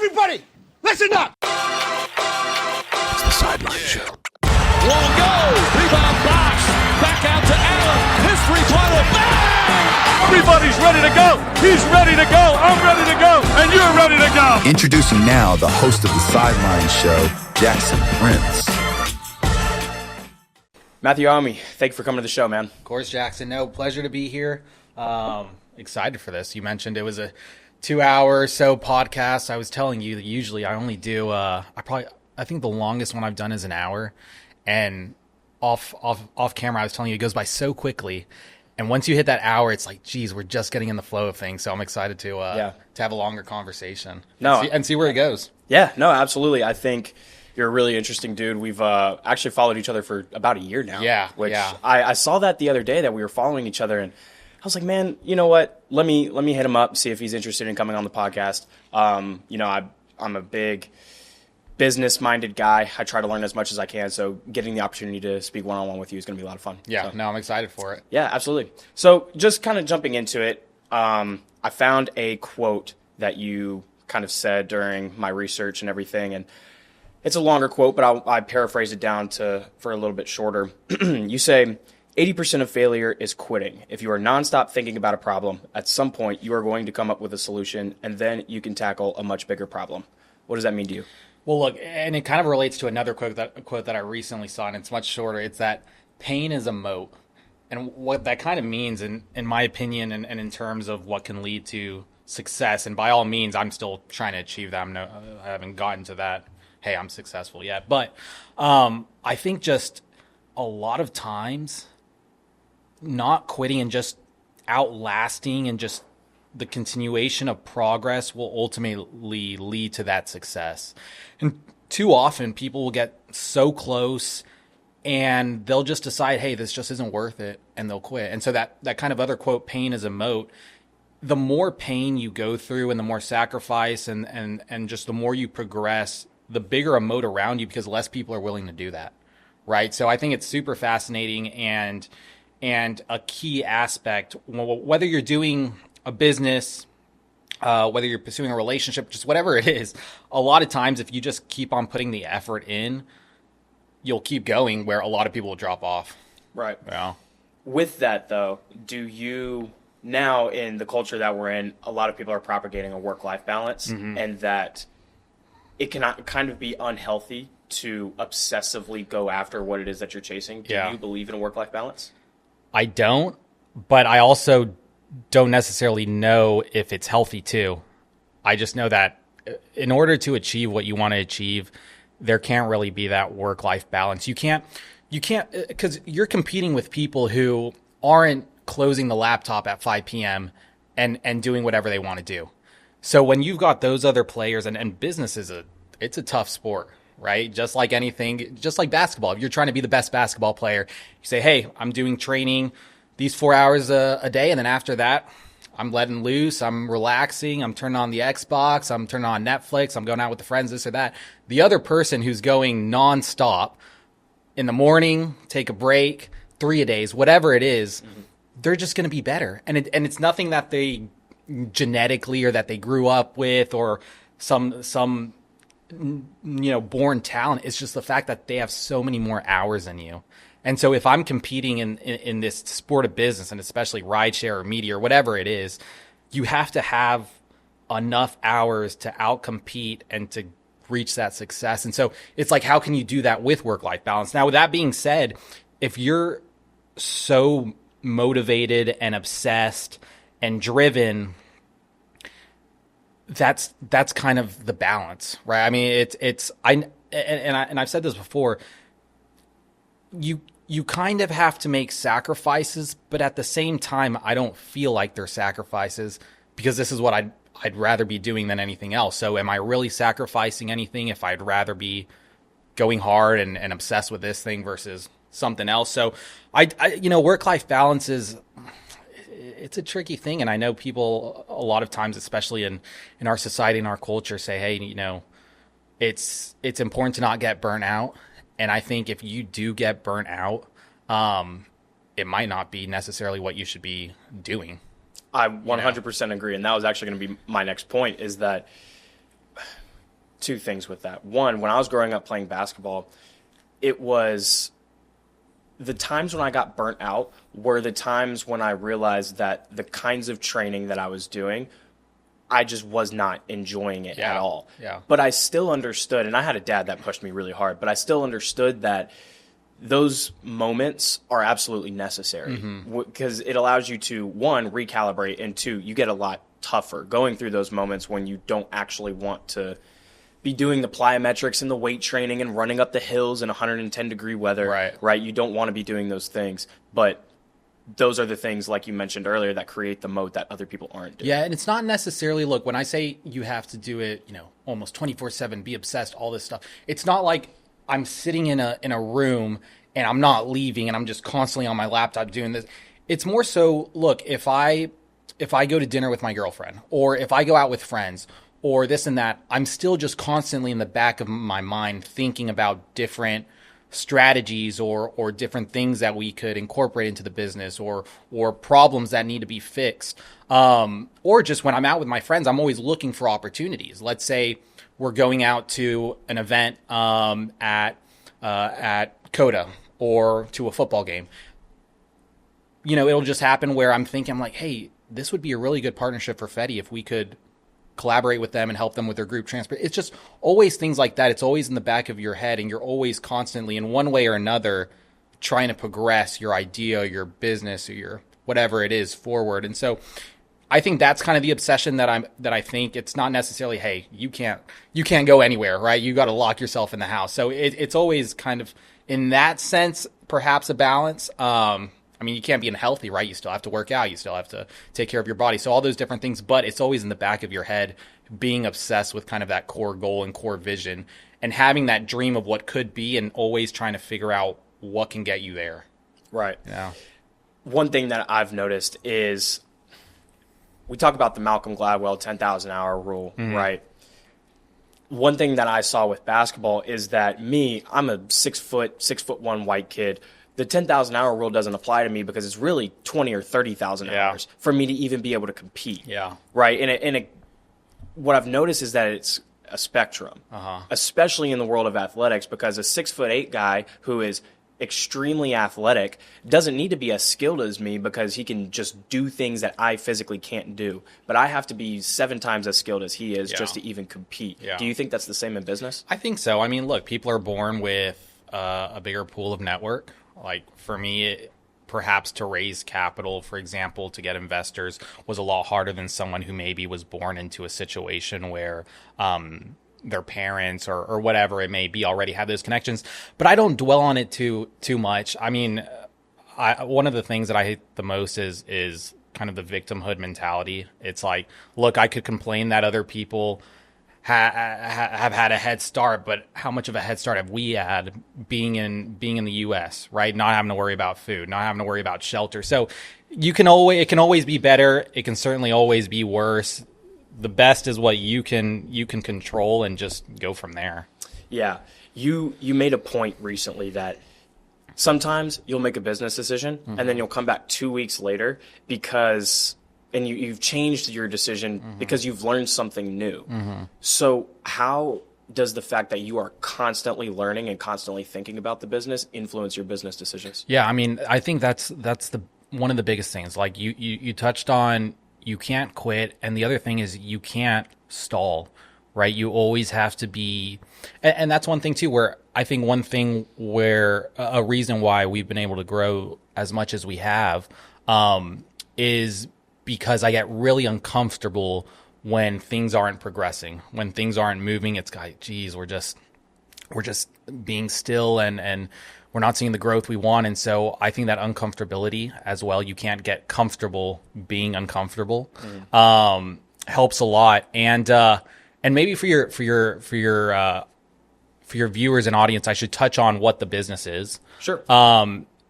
Everybody, listen up. It's the Sideline Show. Long go. Rebound box. Back out to Allen. His three-pointer. Bang! Everybody's ready to go. He's ready to go. I'm ready to go. And you're ready to go. Introducing now the host of the Sideline Show, Jackson Prince. Matthew Iommi, thank you for coming to the show, man. Of course, Jackson. No, pleasure to be here. Excited for this. You mentioned it was a 2-hour or so podcast. I was telling you that usually I only do, I think the longest one I've done is an hour. And off camera, I was telling you it goes by so quickly. And once you hit that hour, it's like, geez, we're just getting in the flow of things. So I'm excited to have a longer conversation and see where it goes. Yeah, no, absolutely. I think you're a really interesting dude. We've actually followed each other for about a year now. Yeah, which I saw that the other day that we were following each other, and I was like, man, you know what? Let me hit him up, see if he's interested in coming on the podcast. I'm a big business-minded guy. I try to learn as much as I can, so getting the opportunity to speak one-on-one with you is going to be a lot of fun. Yeah, so. No, I'm excited for it. Yeah, absolutely. So just kind of jumping into it, I found a quote that you kind of said during my research and everything, and it's a longer quote, but I paraphrase it down for a little bit shorter. You say, 80% of failure is quitting. If you are nonstop thinking about a problem, at some point you are going to come up with a solution, and then you can tackle a much bigger problem. What does that mean to you? Well, look, and it kind of relates to another quote that I recently saw, and it's much shorter. It's that pain is a moat. And what that kind of means, in my opinion, and in terms of what can lead to success, and by all means, I'm still trying to achieve that. I haven't gotten to that. Hey, I'm successful yet. But I think just a lot of times not quitting and just outlasting and just the continuation of progress will ultimately lead to that success. And too often people will get so close and they'll just decide, hey, this just isn't worth it, and they'll quit. And so that kind of other quote, pain is a moat. The more pain you go through and the more sacrifice and just the more you progress, the bigger a moat around you, because less people are willing to do that, right? So I think it's super fascinating and a key aspect, whether you're doing a business, whether you're pursuing a relationship, just whatever it is, a lot of times if you just keep on putting the effort in, you'll keep going, where a lot of people will drop off. Right. Yeah. With that, though, do you, now in the culture that we're in, a lot of people are propagating a work-life balance, and that it can kind of be unhealthy to obsessively go after what it is that you're chasing. Do you believe in a work-life balance? I don't, but I also don't necessarily know if it's healthy too. I just know that in order to achieve what you want to achieve, there can't really be that work-life balance. You can't, because you're competing with people who aren't closing the laptop at 5 p.m. and doing whatever they want to do. So when you've got those other players, and business it's a tough sport, right? Just like anything, just like basketball. If you're trying to be the best basketball player, you say, hey, I'm doing training these 4 hours a day, and then after that, I'm letting loose, I'm relaxing, I'm turning on the Xbox, I'm turning on Netflix, I'm going out with the friends, this or that. The other person who's going nonstop in the morning, take a break, 3 a days, whatever it is, they're just going to be better. And it's nothing that they genetically or that they grew up with or some born talent. It's just the fact that they have so many more hours than you. And so if I'm competing in this sport of business, and especially rideshare or media or whatever it is, you have to have enough hours to outcompete and to reach that success. And so it's like, how can you do that with work-life balance? Now, with that being said, if you're so motivated and obsessed and driven, that's kind of the balance, right? I mean, I've said this before. You kind of have to make sacrifices, but at the same time, I don't feel like they're sacrifices, because this is what I'd rather be doing than anything else. So am I really sacrificing anything if I'd rather be going hard and obsessed with this thing versus something else? So work-life balance it's a tricky thing. And I know people a lot of times, especially in our society and our culture, say, hey, it's important to not get burnt out. And I think if you do get burnt out, it might not be necessarily what you should be doing. I 100% agree. And that was actually going to be my next point, is that two things with that. One, when I was growing up playing basketball, it was the times when I got burnt out were the times when I realized that the kinds of training that I was doing, I just was not enjoying it at all. Yeah. But I still understood, and I had a dad that pushed me really hard, but I still understood that those moments are absolutely necessary because it allows you to, one, recalibrate, and two, you get a lot tougher going through those moments when you don't actually want to be doing the plyometrics and the weight training and running up the hills in 110-degree weather. Right? You don't want to be doing those things, but those are the things, like you mentioned earlier, that create the moat that other people aren't doing. Yeah, and it's not necessarily, look, when I say you have to do it, almost 24/7, be obsessed, all this stuff, it's not like I'm sitting in a room and I'm not leaving and I'm just constantly on my laptop doing this. It's more so, look, if I go to dinner with my girlfriend, or if I go out with friends, or this and that, I'm still just constantly in the back of my mind thinking about different strategies or different things that we could incorporate into the business, or problems that need to be fixed. Or just when I'm out with my friends, I'm always looking for opportunities. Let's say we're going out to an event at Coda or to a football game. It'll just happen where I'm thinking, like, hey, this would be a really good partnership for Fetii if we could collaborate with them and help them with their group transport. It's just always things like that. It's always in the back of your head, and you're always constantly, in one way or another, trying to progress your idea, your business, or your whatever it is forward. And so I think that's kind of the obsession that I think. It's not necessarily, hey, you can't go anywhere, right? You got to lock yourself in the house. So it's always kind of, in that sense, perhaps a balance. You can't be unhealthy, right? You still have to work out. You still have to take care of your body. So all those different things, but it's always in the back of your head, being obsessed with kind of that core goal and core vision, and having that dream of what could be, and always trying to figure out what can get you there. Right. Yeah. One thing that I've noticed is we talk about the Malcolm Gladwell 10,000 hour rule, right? One thing that I saw with basketball is that I'm a 6'1" white kid. The 10,000 hour rule doesn't apply to me because it's really 20 or 30,000 hours for me to even be able to compete. Yeah. Right. And what I've noticed is that it's a spectrum, especially in the world of athletics, because a 6'8" guy who is extremely athletic doesn't need to be as skilled as me because he can just do things that I physically can't do. But I have to be 7 times as skilled as he is just to even compete. Yeah. Do you think that's the same in business? I think so. Look, people are born with a bigger pool of network. Like for me, perhaps to raise capital, for example, to get investors was a lot harder than someone who maybe was born into a situation where their parents or whatever it may be already have those connections. But I don't dwell on it too much. One of the things that I hate the most is kind of the victimhood mentality. It's like, look, I could complain that other people have had a head start, but how much of a head start have we had being in the U.S., right? Not having to worry about food, not having to worry about shelter. So it can always be better. It can certainly always be worse. The best is what you can control, and just go from there. Yeah. You made a point recently that sometimes you'll make a business decision and then you'll come back 2 weeks later and you've changed your decision because you've learned something new. So how does the fact that you are constantly learning and constantly thinking about the business influence your business decisions? Yeah, I think that's one of the biggest things. Like you touched on, you can't quit, and the other thing is you can't stall, right? You always have to be, and that's one thing too, where I think a reason why we've been able to grow as much as we have is because I get really uncomfortable when things aren't progressing, when things aren't moving. It's like, geez, we're just being still and we're not seeing the growth we want. And so I think that uncomfortability as well, you can't get comfortable being uncomfortable, helps a lot. And maybe for your viewers and audience, I should touch on what the business is. Sure.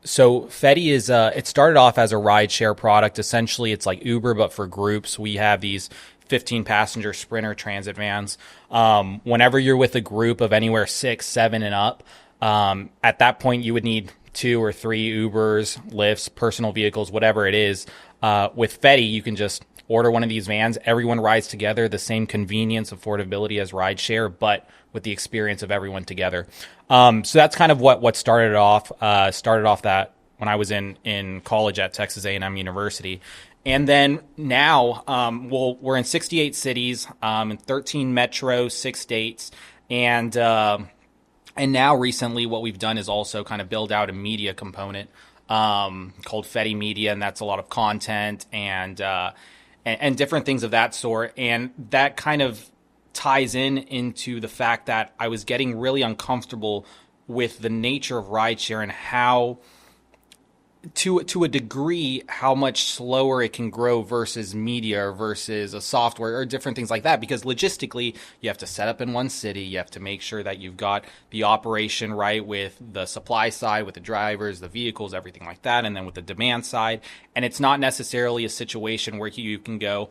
So Fetii is, it started off as a ride-share product. Essentially, it's like Uber, but for groups. We have these 15-passenger Sprinter transit vans. Whenever you're with a group of anywhere 6, 7, and up, at that point, you would need 2 or 3 Ubers, Lyfts, personal vehicles, whatever it is. With Fetii, you can just order one of these vans. Everyone rides together, the same convenience, affordability as rideshare, but with the experience of everyone together. So that's kind of what started off. Started off that when I was in college at Texas A&M University. And then now, we're in 68 cities, in 13 metros, 6 states, and now recently what we've done is also kind of build out a media component called Fetii Media, and that's a lot of content and different things of that sort. And that kind of ties into the fact that I was getting really uncomfortable with the nature of rideshare and how, to a degree, how much slower it can grow versus media or versus a software or different things like that. Because logistically, you have to set up in one city. You have to make sure that you've got the operation right with the supply side, with the drivers, the vehicles, everything like that. And then with the demand side. And it's not necessarily a situation where you can go,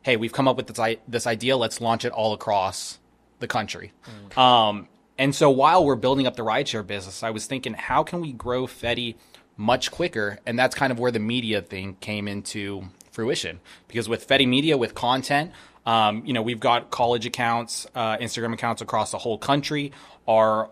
hey, we've come up with this idea. Let's launch it all across the country. And so while we're building up the rideshare business, I was thinking, how can we grow Fetii much quicker? And that's kind of where the media thing came into fruition, because with Fetii Media, with content, we've got college accounts, Instagram accounts across the whole country. Our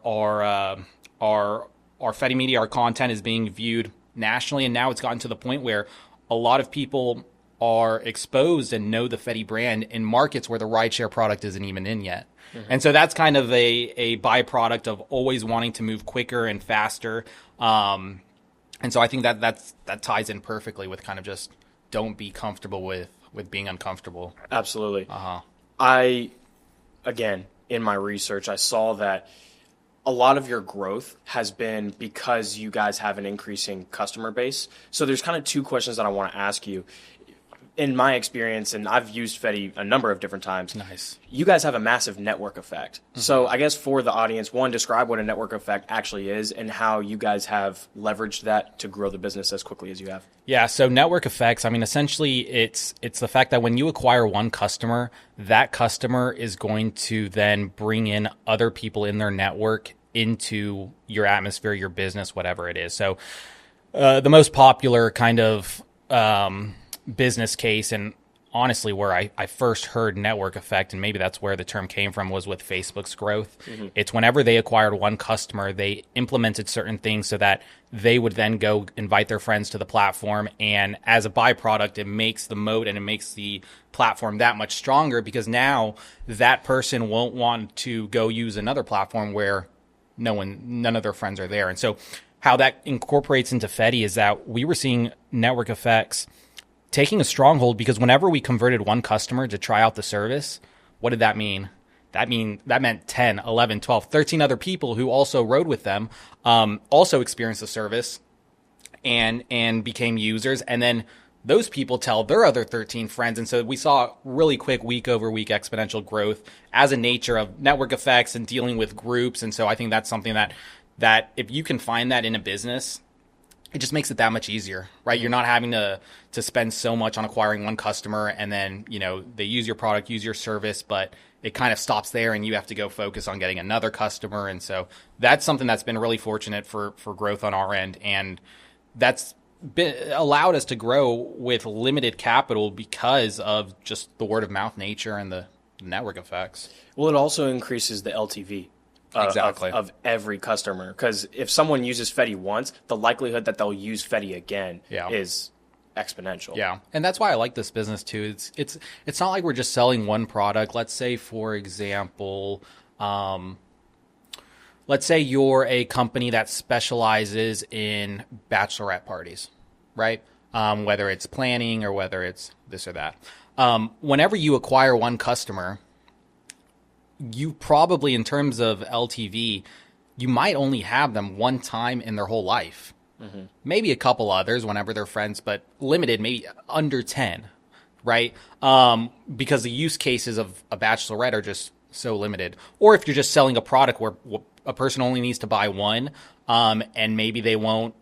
Fetii Media, our content is being viewed nationally, and now it's gotten to the point where a lot of people are exposed and know the Fetii brand in markets where the rideshare product isn't even in yet. Mm-hmm. And so that's kind of a byproduct of always wanting to move quicker and faster. And so I think that ties in perfectly with kind of just don't be comfortable with being uncomfortable. Absolutely. Uh-huh. Again, in my research, I saw that a lot of your growth has been because you guys have an increasing customer base. So there's kind of two questions that I want to ask you. In my experience, and I've used Fetii a number of different times, nice. You guys have a massive network effect. Mm-hmm. So I guess for the audience, one, describe what a network effect actually is and how you guys have leveraged that to grow the business as quickly as you have. Yeah, so network effects, I mean, essentially it's the fact that when you acquire one customer, that customer is going to then bring in other people in their network into your atmosphere, your business, whatever it is. So the most popular kind of business case, and honestly where I first heard network effect, and maybe that's where the term came from, was with Facebook's growth. Mm-hmm. It's whenever they acquired one customer, they implemented certain things so that they would then go invite their friends to the platform, and as a byproduct, it makes the moat and it makes the platform that much stronger, because now that person won't want to go use another platform where none of their friends are there. And so how that incorporates into Fetii is that we were seeing network effects taking a stronghold, because whenever we converted one customer to try out the service, what did that mean? That meant 10, 11, 12, 13 other people who also rode with them, also experienced the service and became users. And then those people tell their other 13 friends. And so we saw really quick week over week exponential growth as a nature of network effects and dealing with groups. And so I think that's something that if you can find that in a business, it just makes it that much easier, right? You're not having to spend so much on acquiring one customer, and then, they use your product, use your service, but it kind of stops there and you have to go focus on getting another customer. And so that's something that's been really fortunate for growth on our end. And that's allowed us to grow with limited capital because of just the word of mouth nature and the network effects. Well, it also increases the LTV. Exactly. Of every customer, because if someone uses Fetii once, the likelihood that they'll use Fetii again is exponential. Yeah, and that's why I like this business too. It's not like we're just selling one product. Let's say, for example, let's say you're a company that specializes in bachelorette parties, right? Whether it's planning or whether it's this or that. Whenever you acquire one customer, you probably, in terms of LTV, you might only have them one time in their whole life. Mm-hmm. Maybe a couple others whenever they're friends, but limited, maybe under 10, right? Because the use cases of a bachelorette are just so limited. Or if you're just selling a product where a person only needs to buy one, and maybe they won't,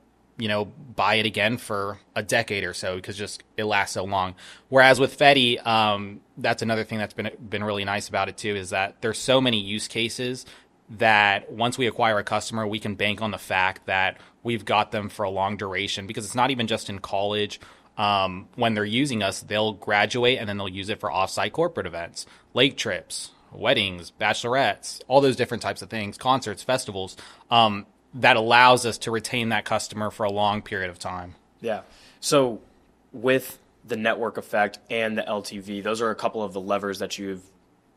buy it again for a decade or so because just it lasts so long. Whereas with Fetii, that's another thing that's been really nice about it too, is that there's so many use cases that once we acquire a customer, we can bank on the fact that we've got them for a long duration, because it's not even just in college. when they're using us, they'll graduate and then they'll use it for offsite corporate events, lake trips, weddings, bachelorettes, all those different types of things, concerts, festivals, that allows us to retain that customer for a long period of time. Yeah. So with the network effect and the LTV, those are a couple of the levers that you've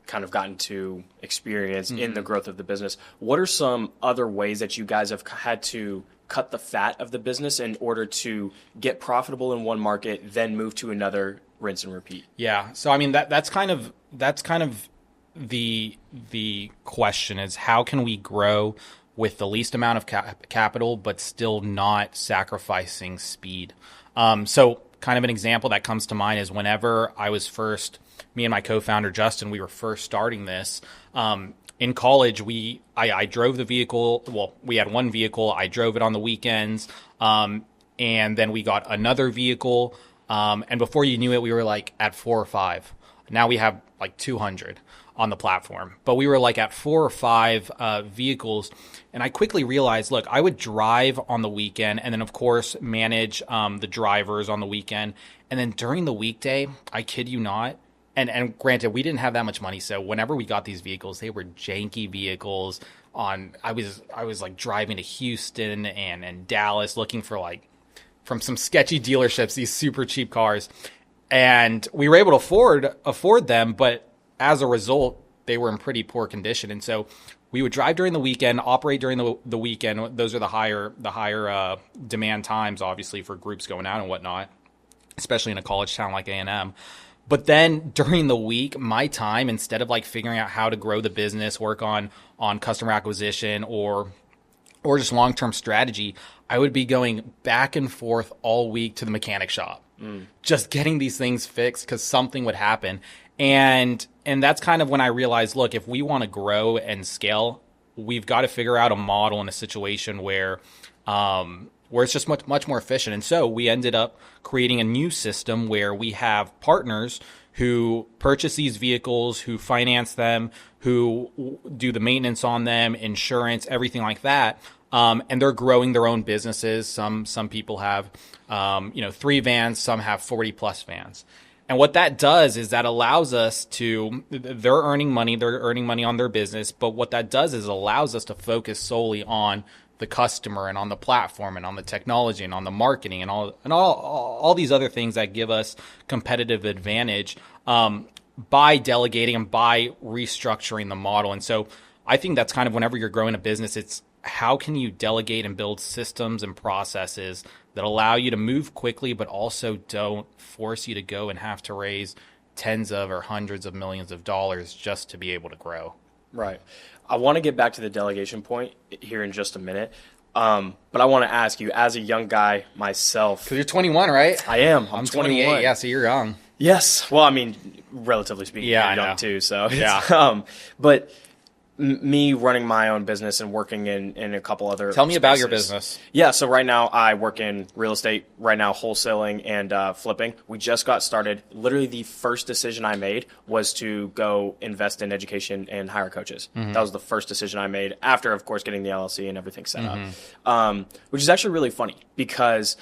kind of gotten to experience in the growth of the business. What are some other ways that you guys have had to cut the fat of the business in order to get profitable in one market, then move to another, rinse and repeat? Yeah. So I mean that's kind of the question is, how can we grow with the least amount of capital but still not sacrificing speed? So kind of an example that comes to mind is whenever I was first, me and my co-founder Justin, we were first starting this. In college, I drove the vehicle. Well, we had one vehicle. I drove it on the weekends, and then we got another vehicle. And before you knew it, we were like at 4 or 5. Now we have like 200 on the platform. But we were like at 4 or 5 vehicles. And I quickly realized, look, I would drive on the weekend and then, of course, manage the drivers on the weekend. And then during the weekday, I kid you not, and granted, we didn't have that much money. So whenever we got these vehicles, they were janky vehicles. I was like driving to Houston and Dallas looking for like from some sketchy dealerships, these super cheap cars. And we were able to afford them, but as a result, they were in pretty poor condition. And so we would drive during the weekend, operate during the weekend. Those are the higher demand times, obviously, for groups going out and whatnot, especially in a college town like A&M. But then during the week, my time, instead of like figuring out how to grow the business, work on customer acquisition or just long-term strategy, I would be going back and forth all week to the mechanic shop, just getting these things fixed because something would happen. And that's kind of when I realized, look, if we want to grow and scale, we've got to figure out a model in a situation where it's just much more efficient. And so we ended up creating a new system where we have partners who purchase these vehicles, who finance them, who do the maintenance on them, insurance, everything like that. And they're growing their own businesses. Some people have 3 vans, some have 40 plus vans. And what that does is that allows us to, they're earning money on their business, but what that does is allows us to focus solely on the customer and on the platform and on the technology and on the marketing and all these other things that give us competitive advantage by delegating and by restructuring the model. And so I think that's kind of whenever you're growing a business, it's how can you delegate and build systems and processes that allow you to move quickly, but also don't force you to go and have to raise tens of or hundreds of millions of dollars just to be able to grow. Right. I want to get back to the delegation point here in just a minute. But I want to ask you, as a young guy myself. Because you're 21, right? I am. I'm 28. Yeah, so you're young. Yes. Well, I mean, relatively speaking, yeah, you're young too. So yeah. But me running my own business and working in a couple other Tell me spaces. About your business. Yeah, so right now I work in real estate, right now wholesaling and flipping. We just got started. Literally the first decision I made was to go invest in education and hire coaches. Mm-hmm. That was the first decision I made after, of course, getting the LLC and everything set up, which is actually really funny because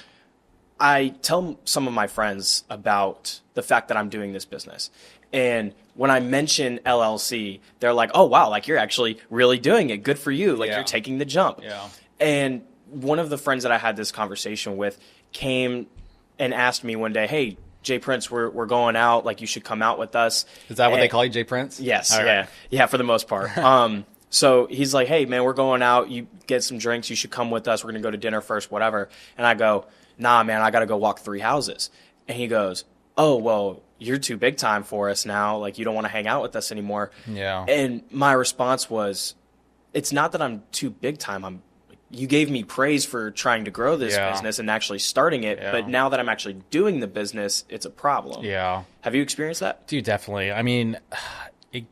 I tell some of my friends about the fact that I'm doing this business. And when I mention LLC, they're like, oh, wow, like you're actually really doing it. Good for you. Like you're taking the jump. Yeah. And one of the friends that I had this conversation with came and asked me one day, hey, Jay Prince, we're going out. Like you should come out with us. Is that what they call you, Jay Prince? Yes. All yeah. Right. Yeah, for the most part. So he's like, hey, man, we're going out. You get some drinks. You should come with us. We're going to go to dinner first, whatever. And I go, nah, man, I got to go walk 3 houses. And he goes, oh, well, you're too big time for us now. Like, you don't want to hang out with us anymore. Yeah. And my response was, it's not that I'm too big time. You gave me praise for trying to grow this business and actually starting it. Yeah. But now that I'm actually doing the business, it's a problem. Yeah. Have you experienced that? Dude, definitely. I mean, and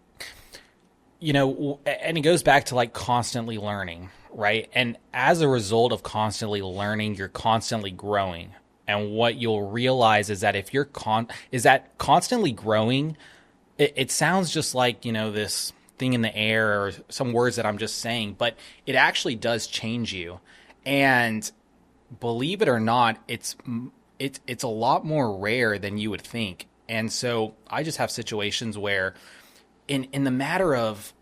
it goes back to like constantly learning, right? And as a result of constantly learning, you're constantly growing. And what you'll realize is that if you're constantly growing, it sounds just like, this thing in the air or some words that I'm just saying, but it actually does change you. And believe it or not, it's it's a lot more rare than you would think. And so I just have situations where in the matter of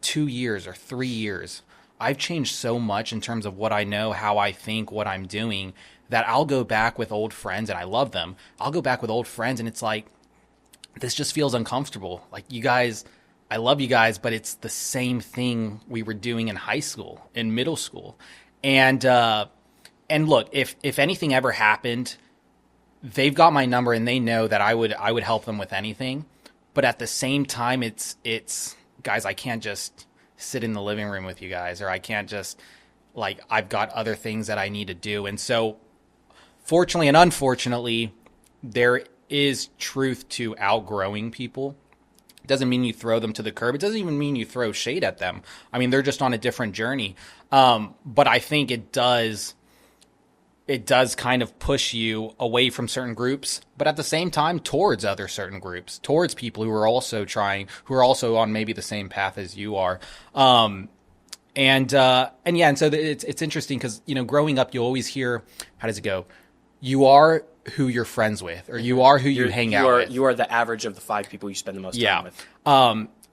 2 years or 3 years, I've changed so much in terms of what I know, how I think, what I'm doing, that I'll go back with old friends, and I love them. I'll go back with old friends, and it's like, this just feels uncomfortable. Like, you guys, I love you guys, but it's the same thing we were doing in high school, in middle school. And look, if anything ever happened, they've got my number and they know that I would help them with anything. But at the same time, it's guys, I can't just sit in the living room with you guys, or I can't just, like, I've got other things that I need to do. And so, fortunately and unfortunately, there is truth to outgrowing people. It doesn't mean you throw them to the curb. It doesn't even mean you throw shade at them. I mean, they're just on a different journey. But I think it does kind of push you away from certain groups, but at the same time towards other certain groups, towards people who are also trying, who are also on maybe the same path as you are. And so it's interesting because, you know, growing up, you always hear, how does it go? You are who you're friends with, or you are who you hang out with. You are the average of the 5 people you spend the most time with.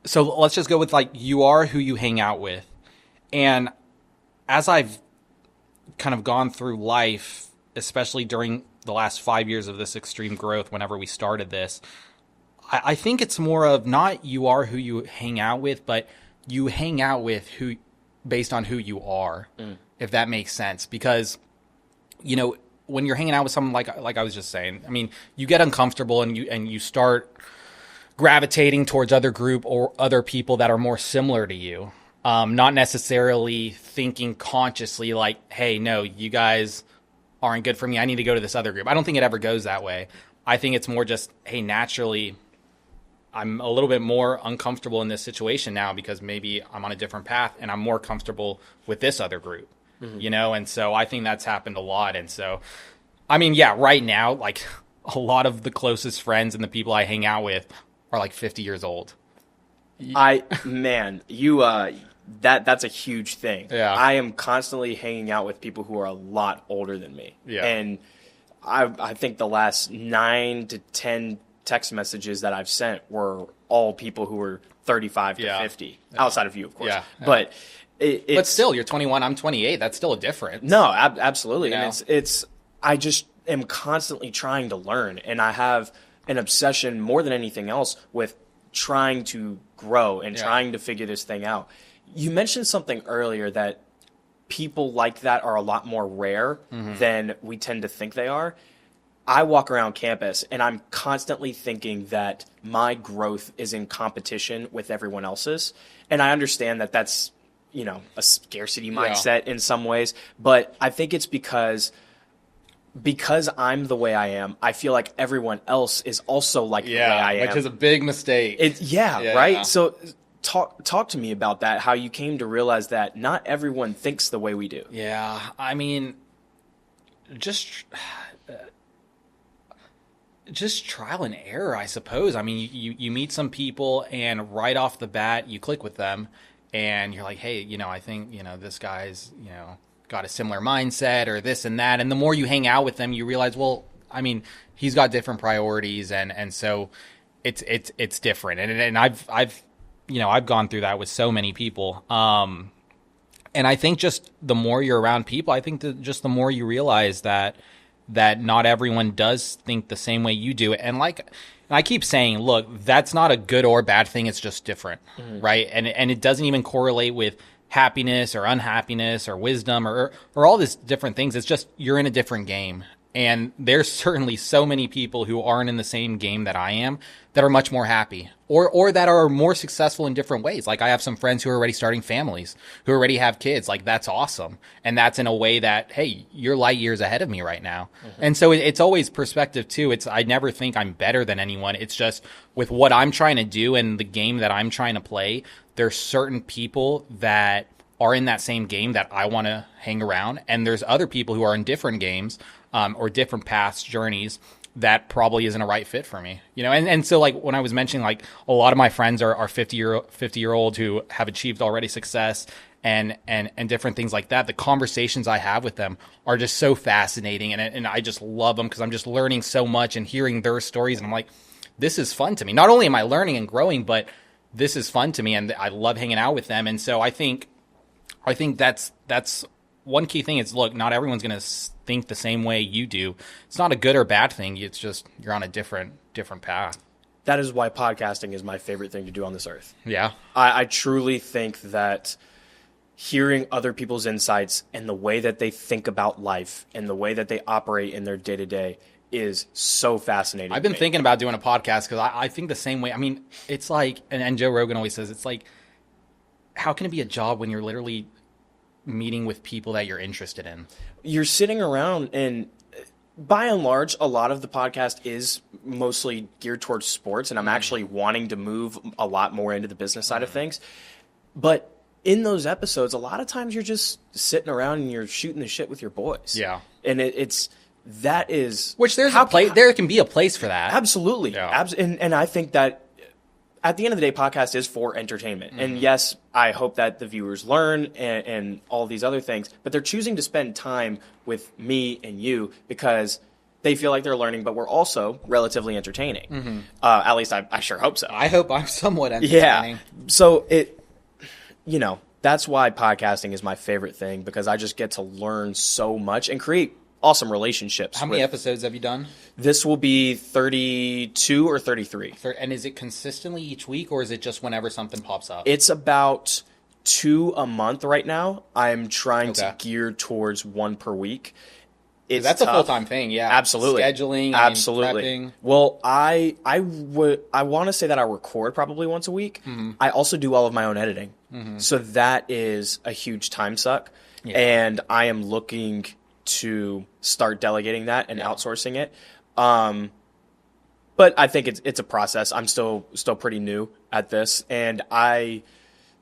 So let's just go with, like, you are who you hang out with. And as I've kind of gone through life, especially during the last 5 years of this extreme growth, whenever we started this, I think it's more of not you are who you hang out with, but you hang out with who based on who you are, if that makes sense. Because, you know, when you're hanging out with someone, like I was just saying, I mean, you get uncomfortable and you start gravitating towards other group or other people that are more similar to you. Not necessarily thinking consciously like, hey, no, you guys aren't good for me, I need to go to this other group. I don't think it ever goes that way. I think it's more just, hey, naturally, I'm a little bit more uncomfortable in this situation now because maybe I'm on a different path and I'm more comfortable with this other group, you know? And so I think that's happened a lot. And so, I mean, yeah, right now, like, a lot of the closest friends and the people I hang out with are like 50 years old. That's a huge thing. Yeah. I am constantly hanging out with people who are a lot older than me. Yeah. And I think the last 9 to 10 text messages that I've sent were all people who were 35 to 50, outside of you, of course. Yeah. But but still, you're 21, I'm 28. That's still a difference. No, absolutely. You know? And I just am constantly trying to learn, and I have an obsession more than anything else with trying to grow and trying to figure this thing out. You mentioned something earlier that people like that are a lot more rare than we tend to think they are. I walk around campus and I'm constantly thinking that my growth is in competition with everyone else's. And I understand that that's, you know, a scarcity mindset in some ways, but I think it's because I'm the way I am, I feel like everyone else is also like the way I am. Which is a big mistake. Right? So talk to me about that, how you came to realize that not everyone thinks the way we do. Yeah, I mean, just trial and error, I suppose. I mean, you meet some people and right off the bat you click with them and you're like, hey, you know, I think, you know, this guy's, you know, got a similar mindset or this and that. And the more you hang out with them, you realize, well, I mean, he's got different priorities and so it's different. And I've gone through that with so many people. And I think just the more you're around people, I think that just the more you realize that not everyone does think the same way you do. And like I keep saying, look, that's not a good or bad thing. It's just different, right? And it doesn't even correlate with happiness or unhappiness or wisdom or all these different things. It's just you're in a different game. And there's certainly so many people who aren't in the same game that I am that are much more happy or that are more successful in different ways. Like I have some friends who are already starting families, who already have kids. Like that's awesome. And that's in a way that, hey, you're light years ahead of me right now. And so it's always perspective too. I never think I'm better than anyone. It's just with what I'm trying to do and the game that I'm trying to play, there's certain people that are in that same game that I want to hang around. And there's other people who are in different games or different paths, journeys that probably isn't a right fit for me, and so like when I was mentioning, like a lot of my friends are 50-year-olds who have achieved already success and different things like that. The conversations I have with them are just so fascinating, and I just love them because I'm just learning so much and hearing their stories, and I'm like, this is fun to me. Not only am I learning and growing, but this is fun to me, and I love hanging out with them. And so I think that's one key thing is, look, not everyone's going to think the same way you do. It's not a good or bad thing. It's just you're on a different path. That is why podcasting is my favorite thing to do on this earth. Yeah. I truly think that hearing other people's insights and the way that they think about life and the way that they operate in their day-to-day is so fascinating. I've been thinking about doing a podcast because I think the same way. I mean, it's like, and Joe Rogan always says, it's like, how can it be a job when you're literally meeting with people that you're interested in? You're sitting around, and by and large, a lot of the podcast is mostly geared towards sports, and I'm actually wanting to move a lot more into the business side of things. But in those episodes, a lot of times you're just sitting around and you're shooting the shit with your boys. Yeah. And that is... Which there can be a place for that. Absolutely. Yeah. And I think that at the end of the day, podcast is for entertainment. And yes, I hope that the viewers learn and all these other things, but they're choosing to spend time with me and you because they feel like they're learning, but we're also relatively entertaining. At least I sure hope so. I hope I'm somewhat entertaining. Yeah. So that's why podcasting is my favorite thing, because I just get to learn so much and create awesome relationships. How many episodes have you done? This will be 32 or 33. And is it consistently each week, or is it just whenever something pops up? It's about 2 a month right now. I'm trying to gear towards 1 per week. That's tough. A full-time thing, yeah. Absolutely. Scheduling, absolutely. Prepping. Well, I want to say that I record probably once a week. I also do all of my own editing. So that is a huge time suck. Yeah. And I am looking to start delegating that and outsourcing it. But I think it's a process. I'm still pretty new at this, and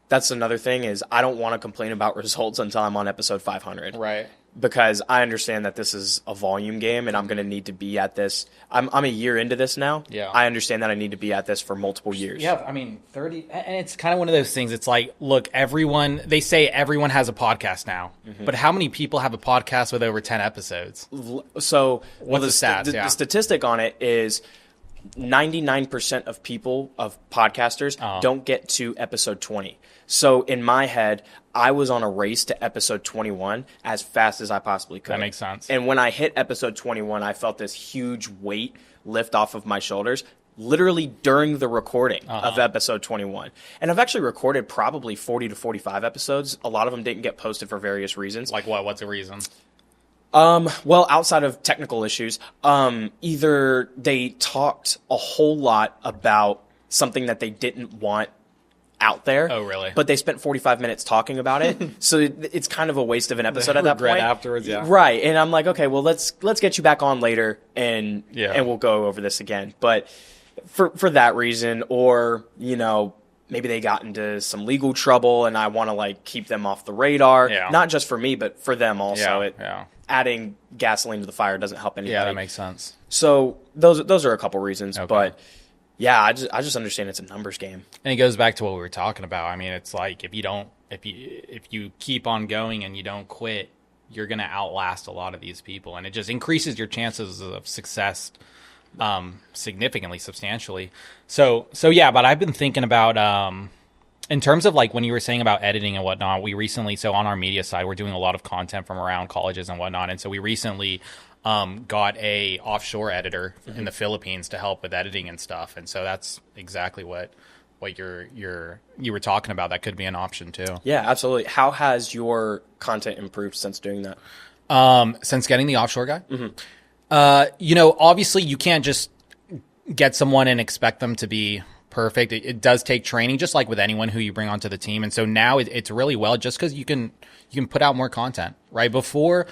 that's another thing is I don't want to complain about results until I'm on episode 500. Right. Because I understand that this is a volume game, and I'm going to need to be at this. I'm a year into this now. Yeah. I understand that I need to be at this for multiple years. Yeah, I mean, 30, and it's kind of one of those things. It's like, look, they say everyone has a podcast now, but how many people have a podcast with over 10 episodes? So, what's the stats? The statistic on it is 99% of podcasters don't get to episode 20. So in my head, I was on a race to episode 21 as fast as I possibly could. That makes sense. And when I hit episode 21, I felt this huge weight lift off of my shoulders, literally during the recording of episode 21. And I've actually recorded probably 40 to 45 episodes. A lot of them didn't get posted for various reasons. Like what? What's the reason? Well, outside of technical issues, either they talked a whole lot about something that they didn't want out there. Oh, really? But they spent 45 minutes talking about it. So it's kind of a waste of an episode at that point. Afterwards, yeah. Right. And I'm like, okay, well, let's get you back on later and we'll go over this again. But for that reason, or, maybe they got into some legal trouble and I want to keep them off the radar. Yeah. Not just for me, but for them also. Adding gasoline to the fire doesn't help anybody. Yeah, that makes sense. So those are a couple reasons, but yeah, I just understand it's a numbers game. And it goes back to what we were talking about. I mean, it's like if you keep on going and you don't quit, you're going to outlast a lot of these people, and it just increases your chances of success significantly, substantially. So yeah, but I've been thinking about in terms of when you were saying about editing and whatnot, we recently, so on our media side, we're doing a lot of content from around colleges and whatnot. And so we recently got a offshore editor in the Philippines to help with editing and stuff. And so that's exactly what you were talking about. That could be an option too. Yeah, absolutely. How has your content improved since doing that? Since getting the offshore guy? Obviously you can't just get someone and expect them to be perfect. It does take training, just like with anyone who you bring onto the team. And so now it's really well just because you can put out more content. Right before,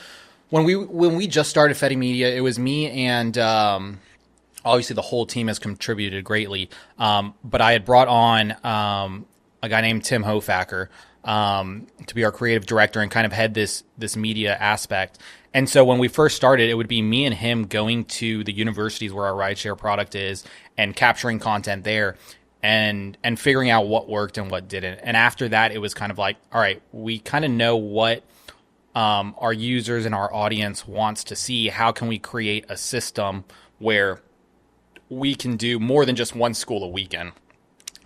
when we just started Fetii Media, it was me and obviously the whole team has contributed greatly. But I had brought on a guy named Tim Hofacker to be our creative director and kind of head this media aspect. And so when we first started, it would be me and him going to the universities where our rideshare product is and capturing content there and figuring out what worked and what didn't. And after that, it was kind of like, all right, we kind of know what our users and our audience wants to see. How can we create a system where we can do more than just one school a weekend?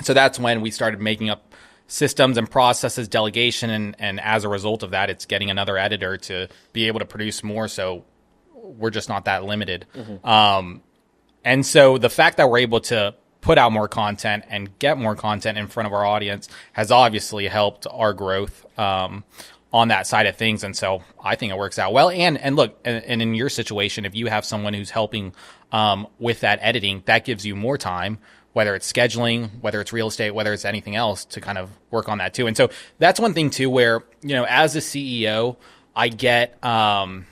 So that's when we started making up systems and processes, delegation, and as a result of that, it's getting another editor to be able to produce more. So we're just not that limited. And so the fact that we're able to put out more content and get more content in front of our audience has obviously helped our growth on that side of things. And so I think it works out well. And look, and in your situation, if you have someone who's helping with that editing, that gives you more time, whether it's scheduling, whether it's real estate, whether it's anything else, to kind of work on that too. And so that's one thing too, where, as a CEO, I get, I'm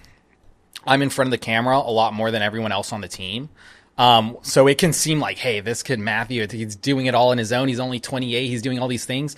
in front of the camera a lot more than everyone else on the team. So it can seem like, hey, this kid Matthew, he's doing it all on his own. He's only 28. He's doing all these things.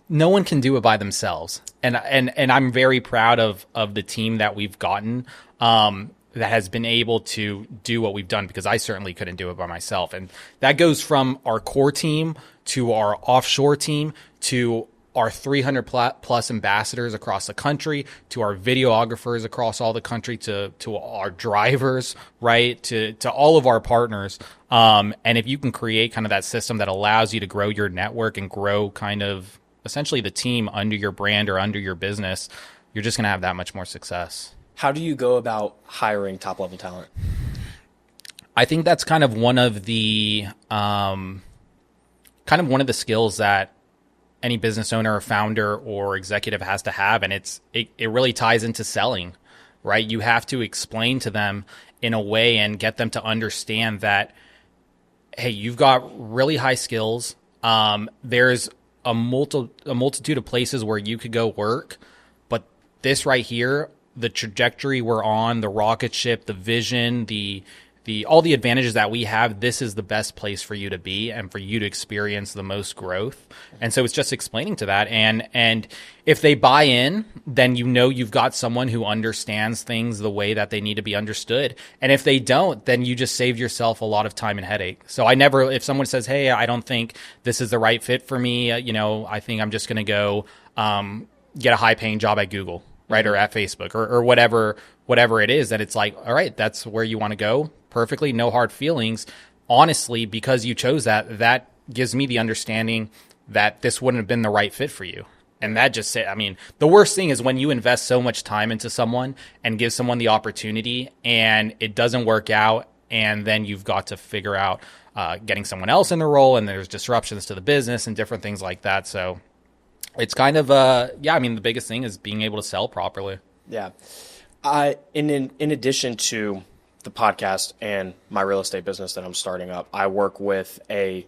No one can do it by themselves. And I'm very proud of the team that we've gotten, that has been able to do what we've done, because I certainly couldn't do it by myself. And that goes from our core team to our offshore team to our 300 plus ambassadors across the country, to our videographers across all the country, to our drivers, right, to all of our partners. And if you can create kind of that system that allows you to grow your network and grow kind of essentially the team under your brand or under your business, you're just going to have that much more success. How do you go about hiring top level talent? I think that's kind of one of the skills that any business owner or founder or executive has to have. And it really ties into selling, right? You have to explain to them in a way and get them to understand that, hey, you've got really high skills. There's a multitude of places where you could go work, but this right here, the trajectory we're on, the rocket ship, the vision, the all the advantages that we have, this is the best place for you to be and for you to experience the most growth. And so it's just explaining to that. And if they buy in, then you've got someone who understands things the way that they need to be understood. And if they don't, then you just saved yourself a lot of time and headache. So if someone says, hey, I don't think this is the right fit for me, I think I'm just going to go get a high paying job at Google, right, or at Facebook or whatever it is, that it's like, all right, that's where you want to go. Perfectly, no hard feelings. Honestly, because you chose that gives me the understanding that this wouldn't have been the right fit for you. And that just the worst thing is when you invest so much time into someone and give someone the opportunity and it doesn't work out, and then you've got to figure out getting someone else in the role, and there's disruptions to the business and different things like that. So it's kind of the biggest thing is being able to sell properly. Yeah. In addition to the podcast and my real estate business that I'm starting up, I work with a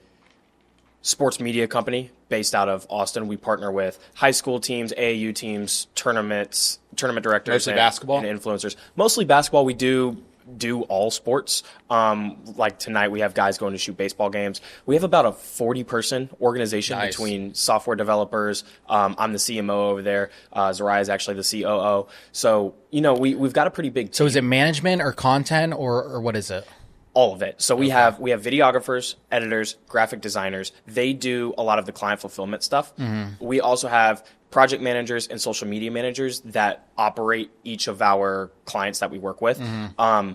sports media company based out of Austin. We partner with high school teams, AAU teams, tournament directors, mostly basketball and influencers. Mostly basketball. We do all sports. Like tonight, we have guys going to shoot baseball games. We have about a 40-person organization. Nice. Between software developers. I'm the CMO over there. Zariah is actually the COO. So, we've got a pretty big team. So is it management or content or what is it? All of it. So we have videographers, editors, graphic designers. They do a lot of the client fulfillment stuff. Mm-hmm. We also have project managers and social media managers that operate each of our clients that we work with. Mm-hmm.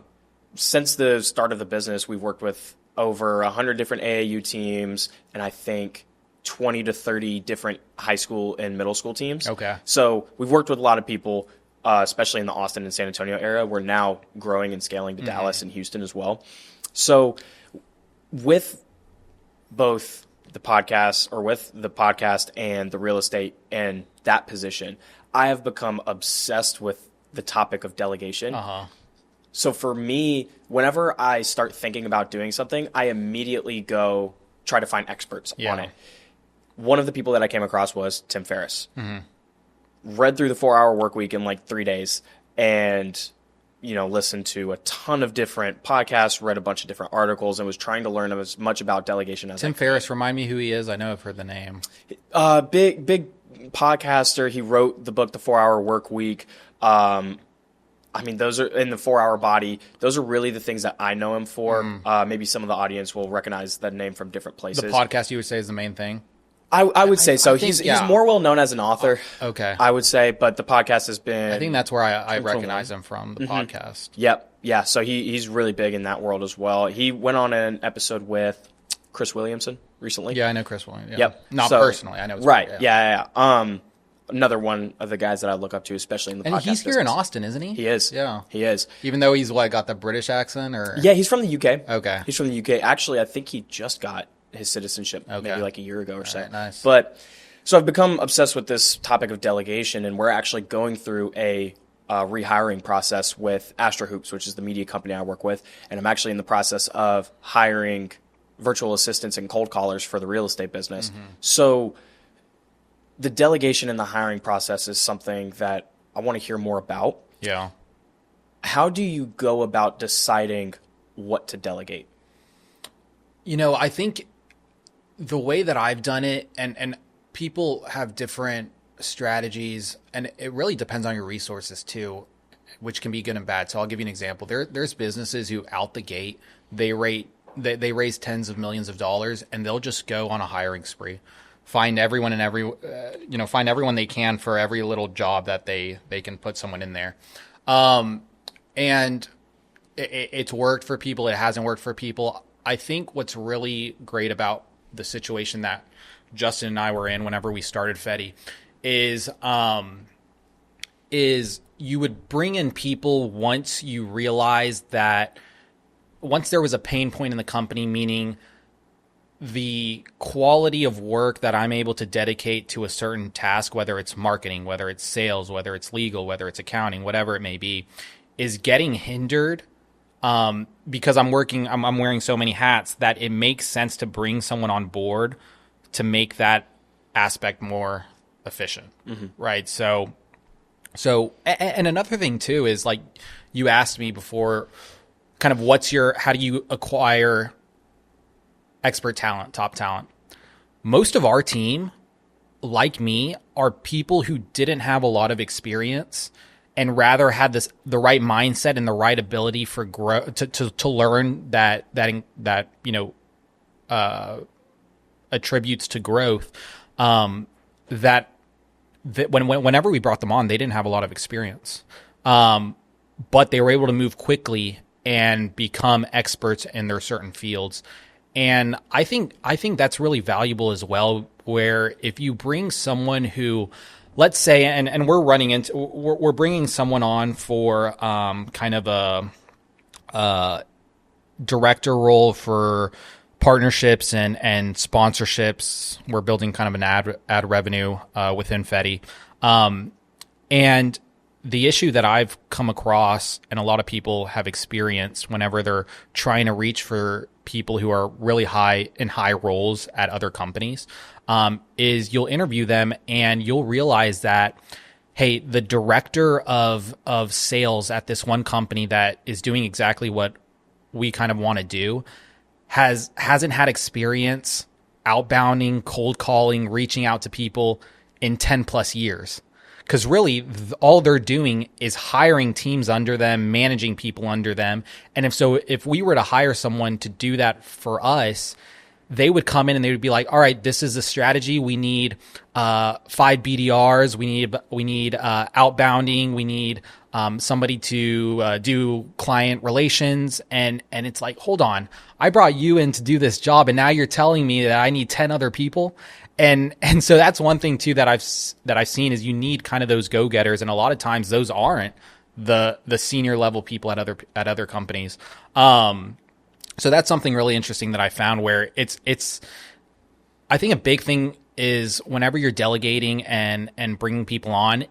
Since the start of the business, we've worked with over 100 different AAU teams, and I think 20 to 30 different high school and middle school teams. Okay. So we've worked with a lot of people, especially in the Austin and San Antonio area. We're now growing and scaling to Dallas and Houston as well. So with both the podcast and the real estate and that position, I have become obsessed with the topic of delegation. Uh-huh. So for me, whenever I start thinking about doing something, I immediately go try to find experts on it. One of the people that I came across was Tim Ferriss. Mm-hmm. Read through the 4-Hour Work Week in like 3 days and listened to a ton of different podcasts, read a bunch of different articles, and was trying to learn as much about delegation as I could. Tim Ferriss, remind me who he is. I know I've heard the name. Big podcaster. He wrote the book, The 4-Hour Work Week. I mean, those are in the 4-Hour Body. Those are really the things that I know him for. Maybe some of the audience will recognize that name from different places. The podcast, you would say, is the main thing? I would say so. He's more well known as an author. Okay. I would say, but the podcast has been. I think that's where I recognize him from, the podcast. Yep. Yeah. So he's really big in that world as well. He went on an episode with Chris Williamson recently. Yeah, I know Chris Williamson. Yeah. Yep. Not personally. I know. Right. Yeah. Another one of the guys that I look up to, especially in the podcast And he's here in Austin, isn't he? He is. Yeah. He is. Even though he's, got the British accent? Or Yeah, he's from the UK. Okay. He's from the UK. Actually, I think he just got his citizenship maybe like a year ago or so. Right, nice. But so I've become obsessed with this topic of delegation, and we're actually going through a rehiring process with Astra Hoops, which is the media company I work with, and I'm actually in the process of hiring virtual assistants and cold callers for the real estate business. So the delegation and the hiring process is something that I want to hear more about. Yeah. How do you go about deciding what to delegate? I think the way that I've done it, and people have different strategies, and it really depends on your resources too, which can be good and bad. So I'll give you an example. There's businesses who out the gate, they raise tens of millions of dollars, and they'll just go on a hiring spree. Find everyone find everyone they can for every little job that they can put someone in there. And it's worked for people. It hasn't worked for people. I think what's really great about the situation that Justin and I were in whenever we started Fetii is you would bring in people once you realized that once there was a pain point in the company, meaning the quality of work that I'm able to dedicate to a certain task, whether it's marketing, whether it's sales, whether it's legal, whether it's accounting, whatever it may be, is getting hindered because I'm wearing so many hats that it makes sense to bring someone on board to make that aspect more efficient. Right. So and another thing too is like you asked me before, kind of how do you acquire expert talent, top talent? Most of our team, like me, are people who didn't have a lot of experience and rather had the right mindset and the right ability for to learn that attributes to growth. Whenever we brought them on, they didn't have a lot of experience, but they were able to move quickly and become experts in their certain fields. And I think that's really valuable as well, where if you bring someone who, let's say, and we're bringing someone on for kind of a director role for partnerships and sponsorships. We're building kind of an ad revenue within Fetii. And the issue that I've come across and a lot of people have experienced whenever they're trying to reach for people who are really high roles at other companies, is you'll interview them and you'll realize that, hey, the director of sales at this one company that is doing exactly what we kind of want to do hasn't had experience outbounding, cold calling, reaching out to people in 10 plus years. Because really, all they're doing is hiring teams under them, managing people under them. And if we were to hire someone to do that for us, they would come in and they would be like, all right, this is the strategy. We need 5 BDRs. We need outbounding. We need somebody to do client relations. And it's like, hold on, I brought you in to do this job, and now you're telling me that I need 10 other people. And so that's one thing too that I've seen is you need kind of those go-getters, and a lot of times those aren't the senior level people at other companies. So that's something really interesting that I found, where it's I think a big thing is whenever you're delegating and bringing people on,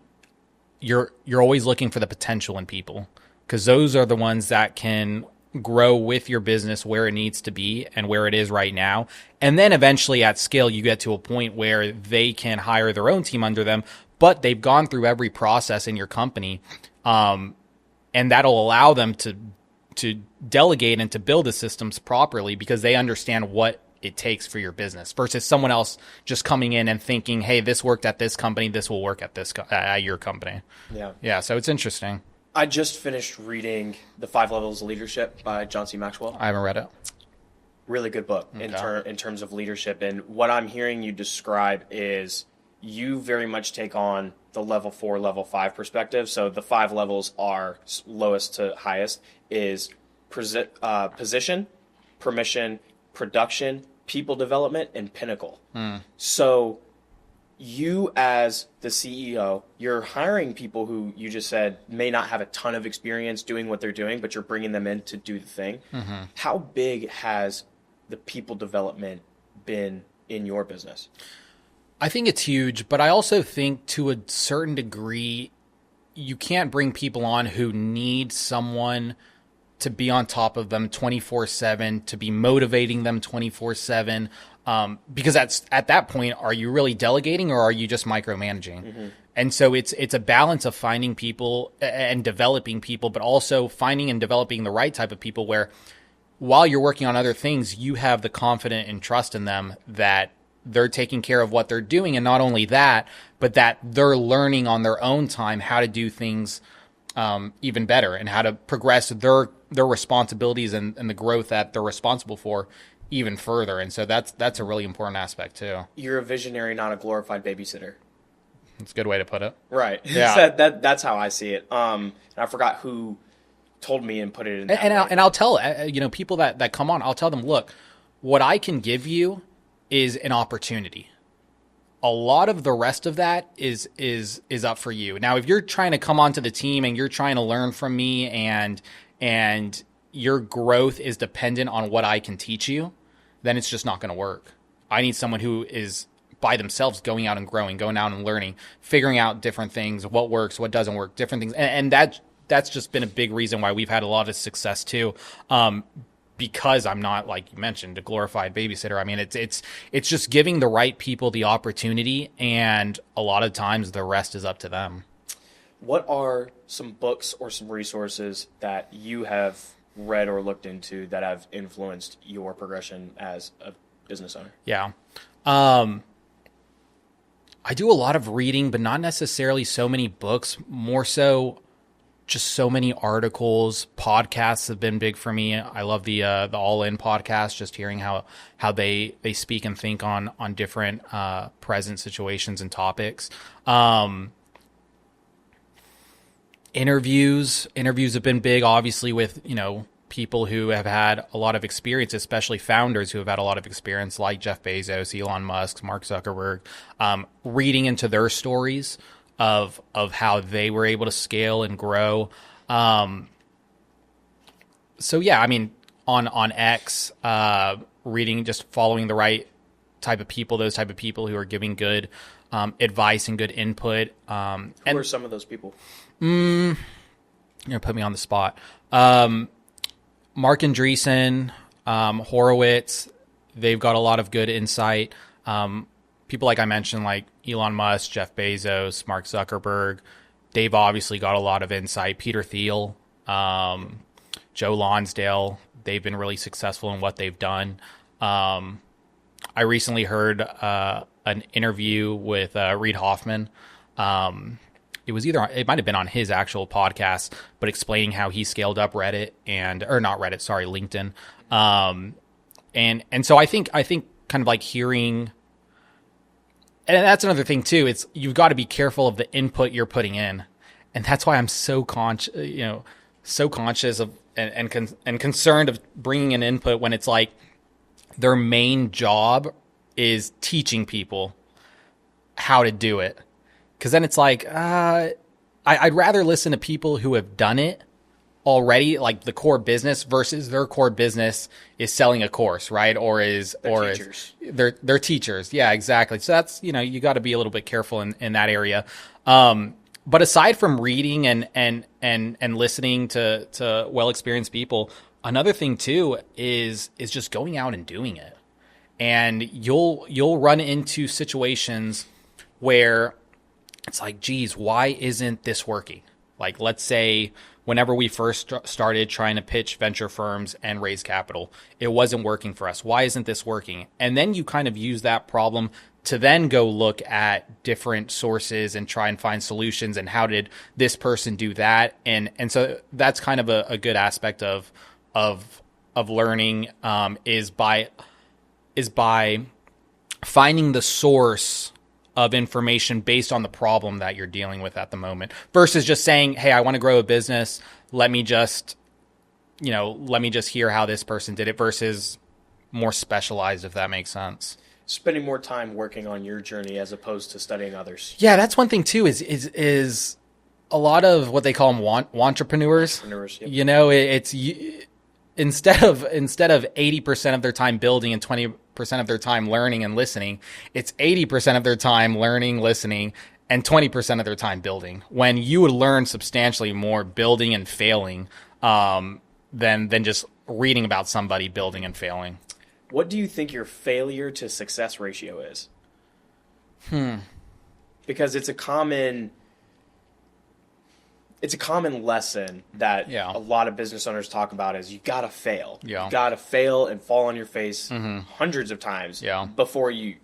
you're always looking for the potential in people, because those are the ones that can grow with your business where it needs to be and where it is right now. And then eventually at scale, you get to a point where they can hire their own team under them, but they've gone through every process in your company. And that'll allow them to delegate and to build the systems properly, because they understand what it takes for your business, versus someone else just coming in and thinking, hey, this worked at this company, this will work at at your company. Yeah. So it's interesting. I just finished reading The 5 Levels of Leadership by John C. Maxwell. I haven't read it. Really good book in terms of leadership. And what I'm hearing you describe is you very much take on the level 4, level 5 perspective. So the 5 levels are lowest to highest is position, permission, production, people development, and pinnacle. So you as the CEO, you're hiring people who you just said may not have a ton of experience doing what they're doing, but you're bringing them in to do the thing. How big has the people development been in your business? I think it's huge, but I also think to a certain degree, you can't bring people on who need someone to be on top of them 24/7, to be motivating them 24/7. Because at that point, are you really delegating or are you just micromanaging? And so it's a balance of finding people and developing people, but also finding and developing the right type of people where while you're working on other things, you have the confidence and trust in them that they're taking care of what they're doing. And not only that, but that they're learning on their own time how to do things even better and how to progress their responsibilities and the growth that they're responsible for even further. And so that's a really important aspect too. You're a visionary, not a glorified babysitter. That's a good way to put it. Right. Yeah. That's how I see it. And I forgot who told me and put it in that way. And I'll tell people that come on, I'll tell them, look, what I can give you is an opportunity. A lot of the rest of that is up for you. Now, if you're trying to come onto the team and you're trying to learn from me and your growth is dependent on what I can teach you, then it's just not going to work. I need someone who is by themselves going out and growing, going out and learning, figuring out different things, what works, what doesn't work, different things. And that's just been a big reason why we've had a lot of success too. Because I'm not, like you mentioned, a glorified babysitter. I mean, it's just giving the right people the opportunity, and a lot of times the rest is up to them. What are some books or some resources that you have read or looked into that have influenced your progression as a business owner? Yeah. I do a lot of reading, but not necessarily so many books, more so just so many articles. Podcasts have been big for me. I love the All In podcast, just hearing how they speak and think on different present situations and topics. Interviews have been big, obviously, with people who have had a lot of experience, especially founders who have had a lot of experience, like Jeff Bezos, Elon Musk, Mark Zuckerberg. Reading into their stories of how they were able to scale and grow. So yeah, I mean, on X, reading, just following the right type of people, those type of people who are giving good advice and good input. Who are some of those people? You're gonna put me on the spot. Mark Andreessen, Horowitz, they've got a lot of good insight. People like I mentioned, like Elon Musk, Jeff Bezos, Mark Zuckerberg, they've obviously got a lot of insight. Peter Thiel, Joe Lonsdale, they've been really successful in what they've done. I recently heard an interview with Reid Hoffman. It might have been on his actual podcast, but explaining how he scaled up LinkedIn. And so I think kind of like hearing, and that's another thing too. It's, you've got to be careful of the input you're putting in, and that's why I'm so conscious of and concerned of bringing an input when it's like their main job is teaching people how to do it. Because then it's like, I'd rather listen to people who have done it already, like the core business, versus their core business is selling a course, right? They're teachers. Yeah, exactly. So that's, you got to be a little bit careful in that area. But aside from reading and listening to well-experienced people, another thing too is just going out and doing it. And you'll run into situations where it's like, geez, why isn't this working? Like, let's say whenever we first started trying to pitch venture firms and raise capital, it wasn't working for us. Why isn't this working? And then you kind of use that problem to then go look at different sources and try and find solutions and how did this person do that. And so that's kind of a good aspect of learning, is by finding the source of information based on the problem that you're dealing with at the moment versus just saying, hey, I want to grow a business. Let me just hear how this person did it, versus more specialized, if that makes sense. Spending more time working on your journey as opposed to studying others. Yeah, that's one thing too. Is a lot of what they call them entrepreneurs. Yep. Instead of 80% of their time building and 20% of their time learning and listening, it's 80% of their time learning, listening, and 20% of their time building. When you would learn substantially more building and failing than just reading about somebody building and failing. What do you think your failure to success ratio is? Because it's a common lesson that a lot of business owners talk about is you gotta fail. Yeah. You gotta fail and fall on your face hundreds of times before you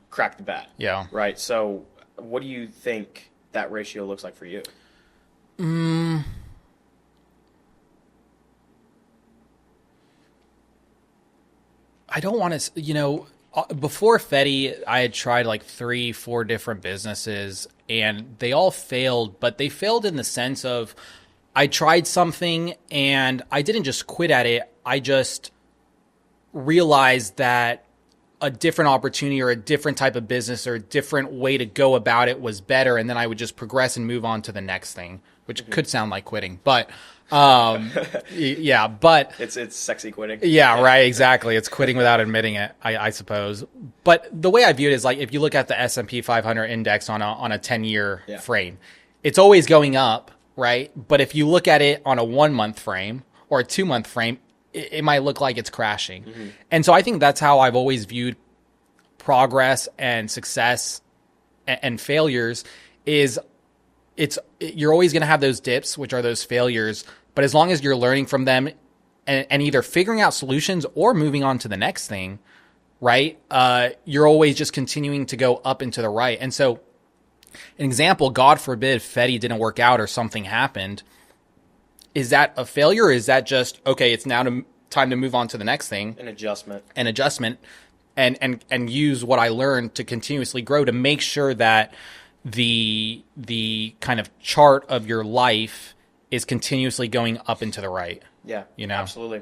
crack the bat. Yeah. Right. So what do you think that ratio looks like for you? I don't want to, before Fetii, I had tried like 3-4 different businesses and they all failed, but they failed in the sense of I tried something and I didn't just quit at it. I just realized that a different opportunity or a different type of business or a different way to go about it was better. And then I would just progress and move on to the next thing, which could sound like quitting, but yeah, but it's sexy quitting. Yeah, right. Exactly. It's quitting without admitting it, I suppose. But the way I view it is like, if you look at the S&P 500 index on a 10-year frame, it's always going up, right? But if you look at it on a 1-month frame or a 2-month frame, it might look like it's crashing. And so I think that's how I've always viewed progress and success and failures is you're always going to have those dips, which are those failures. But as long as you're learning from them and either figuring out solutions or moving on to the next thing, right? You're always just continuing to go up and to the right. And so an example, God forbid, Fetii didn't work out or something happened. Is that a failure? Or is that just, okay, it's now time to move on to the next thing? An adjustment. And use what I learned to continuously grow to make sure that the kind of chart of your life is continuously going up and to the right. Yeah, absolutely.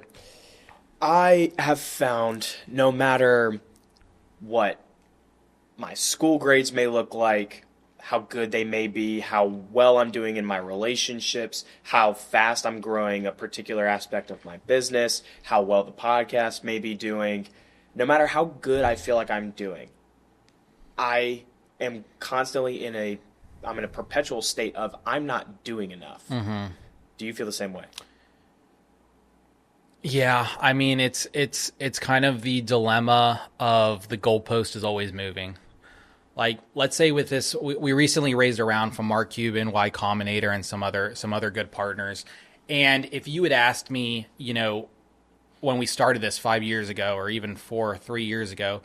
I have found no matter what my school grades may look like, how good they may be, how well I'm doing in my relationships, how fast I'm growing a particular aspect of my business, how well the podcast may be doing, no matter how good I feel like I'm doing, I am constantly in a perpetual state of I'm not doing enough. Do you feel the same way? Yeah, I mean it's kind of the dilemma of the goalpost is always moving. Like, let's say with this, we recently raised a round from Mark Cuban, Y-Combinator, and some other good partners. And if you had asked me, when we started this 5 years ago, or even 3 years ago,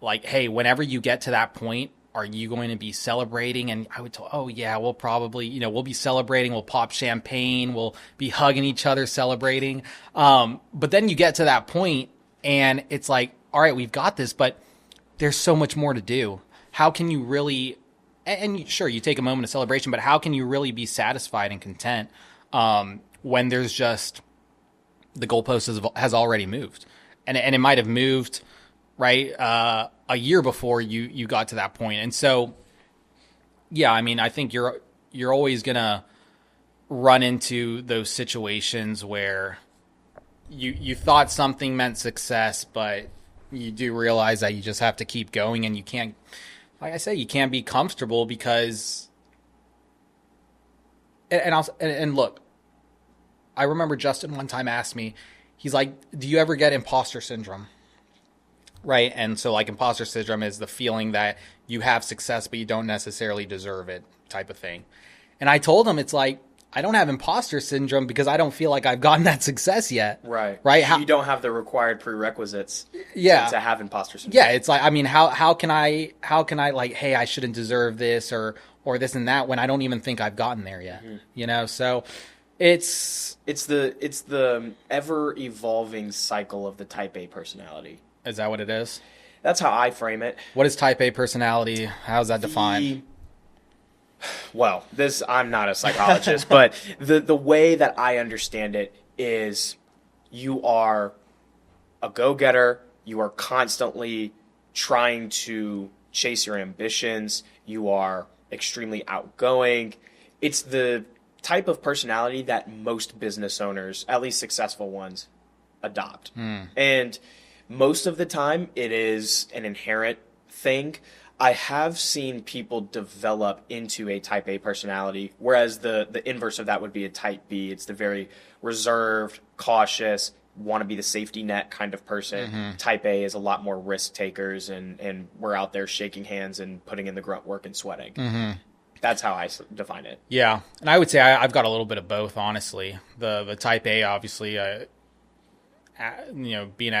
like, hey, whenever you get to that point, are you going to be celebrating? And I would tell, oh yeah, we'll probably, we'll be celebrating. We'll pop champagne. We'll be hugging each other, celebrating. But then you get to that point and it's like, all right, we've got this, but there's so much more to do. How can you really, and sure, you take a moment of celebration, but how can you really be satisfied and content when there's just, the goalpost has already moved. And it might have moved, right, a year before you got to that point. And so, yeah, I mean, I think you're always going to run into those situations where you thought something meant success, but you do realize that you just have to keep going, and you can't, like I say, you can't be comfortable because, and look, I remember Justin one time asked me, he's like, do you ever get imposter syndrome? Right. And so like imposter syndrome is the feeling that you have success, but you don't necessarily deserve it type of thing. And I told him, it's like, I don't have imposter syndrome because I don't feel like I've gotten that success yet. Right. Right. You don't have the required prerequisites Yeah. to have imposter syndrome. Yeah. It's like, I mean, how can I like, hey, I shouldn't deserve this or this and that when I don't even think I've gotten there yet, you know? So it's the ever evolving cycle of the type A personality. Is that what it is? That's how I frame it. What is type A personality? How's that defined? Well, I'm not a psychologist, but the way that I understand it is you are a go-getter. You are constantly trying to chase your ambitions. You are extremely outgoing. It's the type of personality that most business owners, at least successful ones, adopt. And most of the time, it is an inherent thing. I have seen people develop into a type A personality, whereas the inverse of that would be a type B. It's the very reserved, cautious, want to be the safety net kind of person. Type A is a lot more risk takers, and we're out there shaking hands and putting in the grunt work and sweating. That's how I define it. Yeah. And I would say I've got a little bit of both, honestly. The type A, obviously, being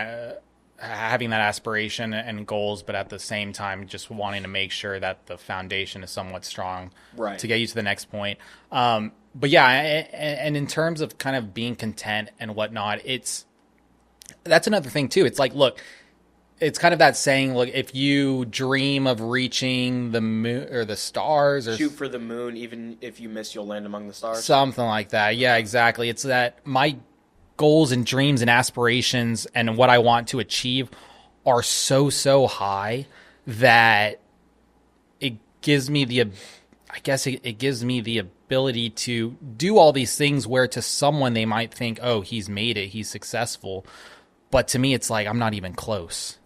having that aspiration and goals, but at the same time, just wanting to make sure that the foundation is somewhat strong to get you to the next point. But yeah, and in terms of kind of being content and whatnot, that's another thing too. It's like, look, it's kind of that saying, look, if you dream of reaching the moon or the stars, or shoot for the moon, even if you miss, you'll land among the stars. Something like that. Yeah, exactly. It's that my goals and dreams and aspirations and what I want to achieve are so high that it gives me it gives me the ability to do all these things where to someone they might think, oh, he's made it, he's successful. But to me, it's like, I'm not even close,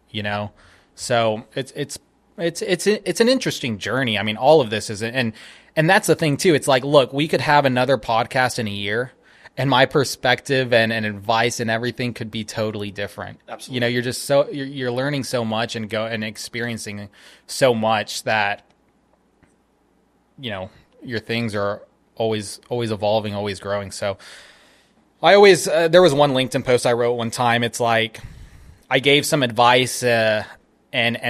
you know? So it's an interesting journey. I mean, all of this is, and that's the thing too. It's like, look, we could have another podcast in a year, and my perspective and advice and everything could be totally different. Absolutely. You know, you're just you're learning so much and experiencing so much that, you know, your things are always evolving, always growing. So I always, there was one LinkedIn post I wrote one time. It's like, I gave some advice, and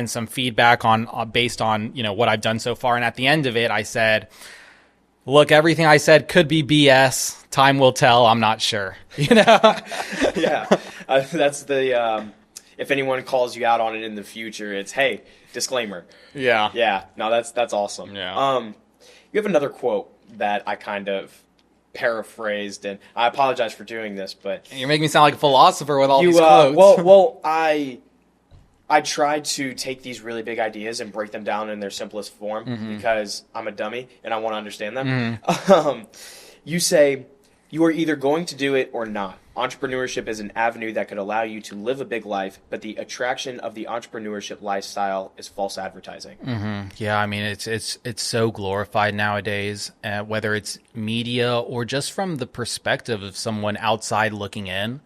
some feedback based on, you know, what I've done so far. And at the end of it, I said, look, everything I said could be BS. Time will tell. I'm not sure. You know? Yeah. That's if anyone calls you out on it in the future, it's, hey, disclaimer. Yeah. Yeah. No, that's awesome. Yeah. You have another quote that I kind of paraphrased, and I apologize for doing this, but you're making me sound like a philosopher with all these quotes. Well, I try to take these really big ideas and break them down in their simplest form because I'm a dummy and I want to understand them. You say, you are either going to do it or not. Entrepreneurship is an avenue that could allow you to live a big life, but the attraction of the entrepreneurship lifestyle is false advertising. Yeah, I mean, it's so glorified nowadays, whether it's media or just from the perspective of someone outside looking in.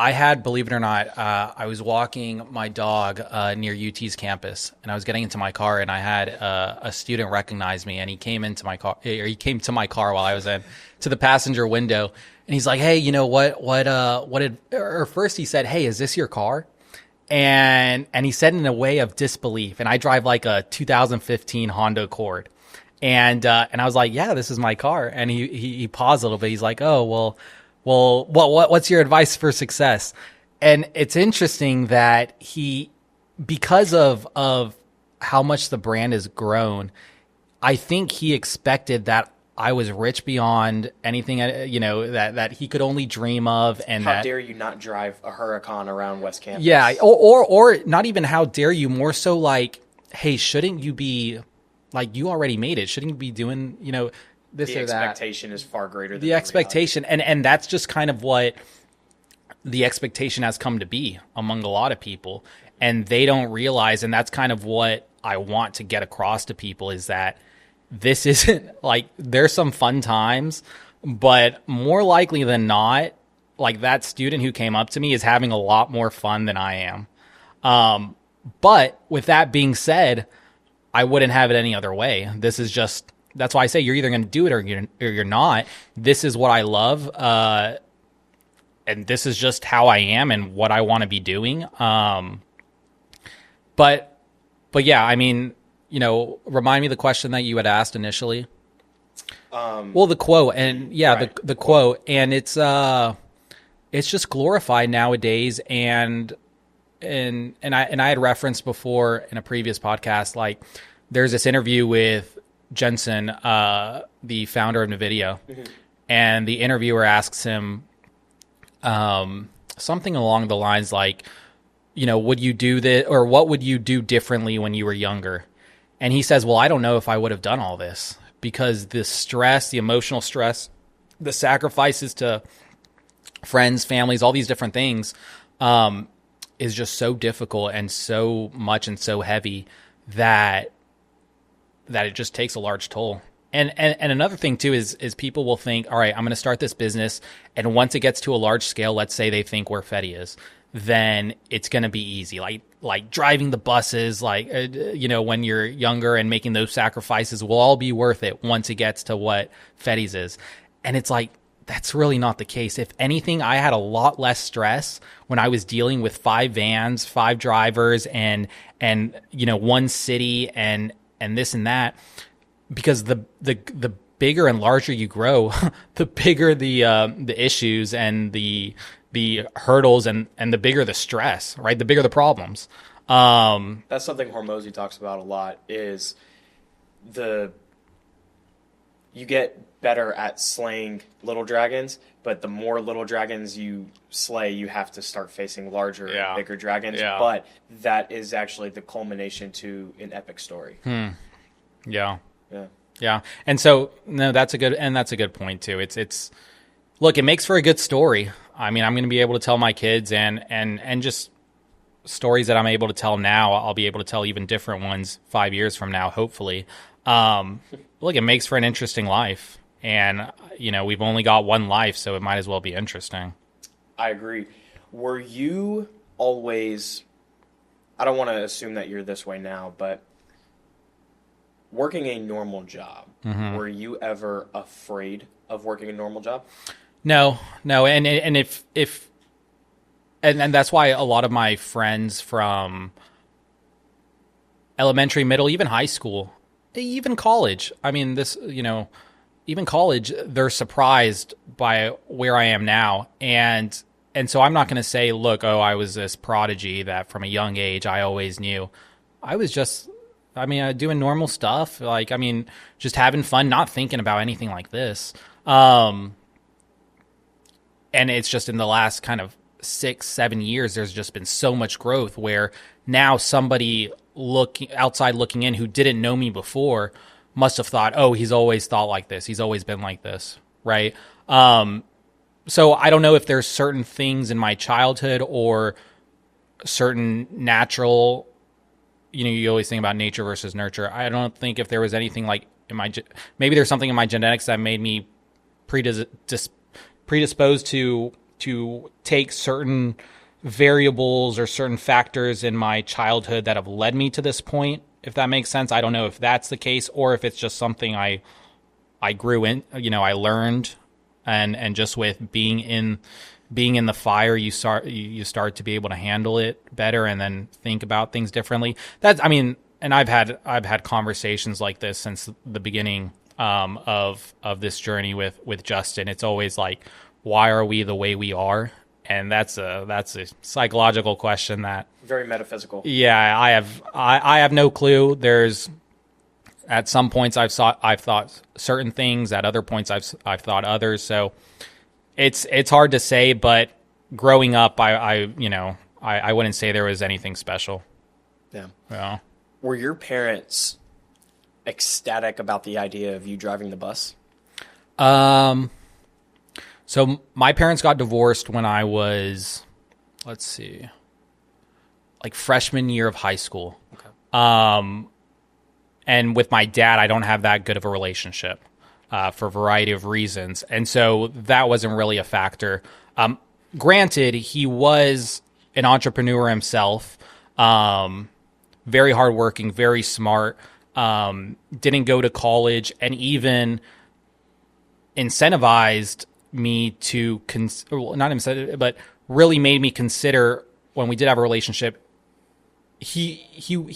I had, believe it or not, I was walking my dog near UT's campus, and I was getting into my car, and I had a student recognize me, and he came into my car, or he came to my car while I was to the passenger window, and he's like, "Hey, you know or first he said, 'Hey, is this your car?' And he said in a way of disbelief, and I drive like a 2015 Honda Accord, and I was like, "Yeah, this is my car," and he paused a little bit. He's like, "Oh, well, what's your advice for success?" And it's interesting that because of how much the brand has grown, I think he expected that I was rich beyond anything, you know, that he could only dream of. And how dare you not drive a Huracan around West Campus? Yeah, or not even how dare you, more so like, hey, shouldn't you be, like, you already made it? Shouldn't you be doing, you know, this or that? The expectation is far greater than the expectation. And that's just kind of what the expectation has come to be among a lot of people. And they don't realize, and that's kind of what I want to get across to people, is that this isn't like, there's some fun times, but more likely than not, like, that student who came up to me is having a lot more fun than I am. But with that being said, I wouldn't have it any other way. This is just that's why I say you're either going to do it or you're not. This is what I love. And this is just how I am and what I want to be doing. But yeah, I mean, remind me the question that you had asked initially. Well, the quote, and right. the quote, and it's just glorified nowadays. And I had referenced before in a previous podcast, like there's this interview with Jensen, the founder of NVIDIA, and the interviewer asks him something along the lines like, would you do this, or what would you do differently when you were younger? And he says, well, I don't know if I would have done all this, because the stress, the emotional stress, the sacrifices to friends, families, all these different things, is just so difficult and so much and so heavy that it just takes a large toll. And another thing too is people will think, all right, I'm going to start this business, and once it gets to a large scale, let's say they think where Fetii is, then it's going to be easy. Like driving the buses, when you're younger, and making those sacrifices will all be worth it once it gets to what Feti's is. And it's like, that's really not the case. If anything, I had a lot less stress when I was dealing with 5 vans, 5 drivers, and one city and this and that, because the bigger and larger you grow, the bigger the issues and the hurdles and the bigger the stress, right? The bigger the problems. That's something Hormozi talks about a lot, is you get better at slaying little dragons, but the more little dragons you slay, you have to start facing larger and bigger dragons. Yeah. But that is actually the culmination to an epic story. Yeah. And so, no, that's a good point too. It's look, it makes for a good story. I mean, I'm going to be able to tell my kids and just stories that I'm able to tell now. I'll be able to tell even different ones 5 years from now, hopefully. Look, it makes for an interesting life, and we've only got one life, so it might as well be interesting. I agree. Were you always, I don't want to assume that you're this way now, but working a normal job, were you ever afraid of working a normal job? No, and if that's why a lot of my friends from elementary, middle, even high school, even college, I mean, even college, they're surprised by where I am now, and so I'm not going to say, look, I was this prodigy that from a young age I always knew. I was just, doing normal stuff, just having fun, not thinking about anything like this. And it's just in the last kind of 6-7 years, there's just been so much growth where now somebody outside looking in who didn't know me before must have thought, oh, he's always thought like this. He's always been like this. Right. So I don't know if there's certain things in my childhood or certain natural, you always think about nature versus nurture. I don't think if there was anything like maybe there's something in my genetics that made me predisposed to take certain variables or certain factors in my childhood that have led me to this point, if that makes sense. I don't know if that's the case or if it's just something I grew in, I learned, and just with being in the fire, you start to be able to handle it better and then think about things differently. And I've had conversations like this since the beginning of this journey with Justin. It's always like, why are we the way we are? And that's a psychological question that very metaphysical. Yeah, I have no clue. There's at some points I've thought certain things, at other points I've thought others. So it's hard to say, but growing up I wouldn't say there was anything special. Yeah. Were your parents ecstatic about the idea of you driving the bus? So my parents got divorced when I was, freshman year of high school. Okay. And with my dad, I don't have that good of a relationship for a variety of reasons. And so that wasn't really a factor. Granted, he was an entrepreneur himself, very hardworking, very smart. didn't go to college, and even incentivized me to not incentive, but really made me consider when we did have a relationship. He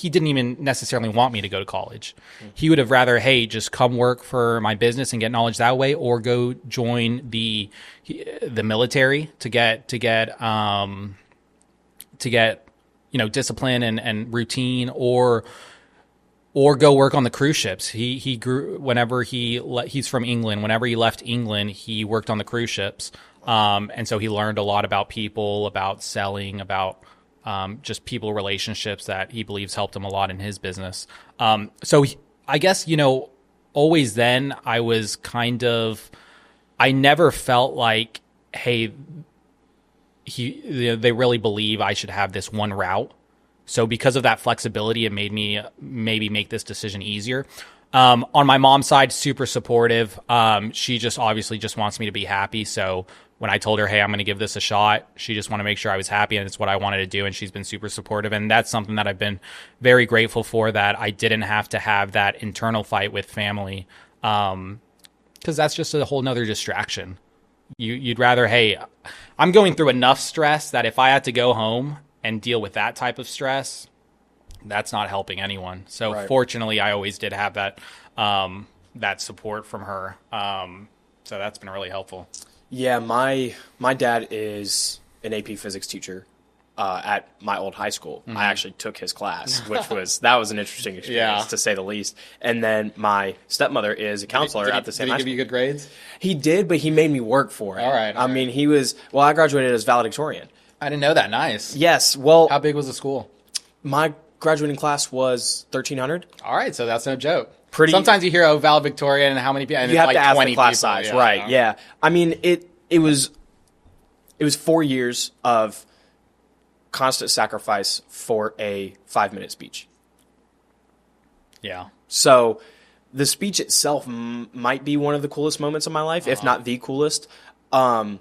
didn't even necessarily want me to go to college. He would have rather, hey, just come work for my business and get knowledge that way, or go join the military to get discipline and routine, or go work on the cruise ships. He grew whenever he's from England. Whenever he left England, he worked on the cruise ships, and so he learned a lot about people, about selling, about just people relationships that he believes helped him a lot in his business. I guess, always then I was I never felt like, hey, they really believe I should have this one route. So because of that flexibility, it made me maybe make this decision easier. On my mom's side, super supportive. She just obviously just wants me to be happy. So when I told her, hey, I'm going to give this a shot, she just wanted to make sure I was happy, and it's what I wanted to do. And she's been super supportive. And that's something that I've been very grateful for, that I didn't have to have that internal fight with family. Because that's just a whole nother distraction. You'd rather, hey, I'm going through enough stress that if I had to go home and deal with that type of stress, that's not helping anyone. So Fortunately, I always did have that support from her. So that's been really helpful. Yeah, my dad is an AP physics teacher at my old high school. I actually took his class, that was an interesting experience, to say the least. And then my stepmother is a counselor at the same high school. Did he give you good grades? He did, but he made me work for it. All right. I mean, I graduated as valedictorian. I didn't know that. Nice. Yes. Well, how big was the school? My graduating class was 1,300. All right, so that's no joke. Sometimes you hear, valedictorian and how many people, and you it's have like to ask 20 the class people. size, Yeah, right? Yeah. I mean, it was 4 years of constant sacrifice for a 5-minute speech. Yeah. So the speech itself might be one of the coolest moments of my life, if not the coolest. But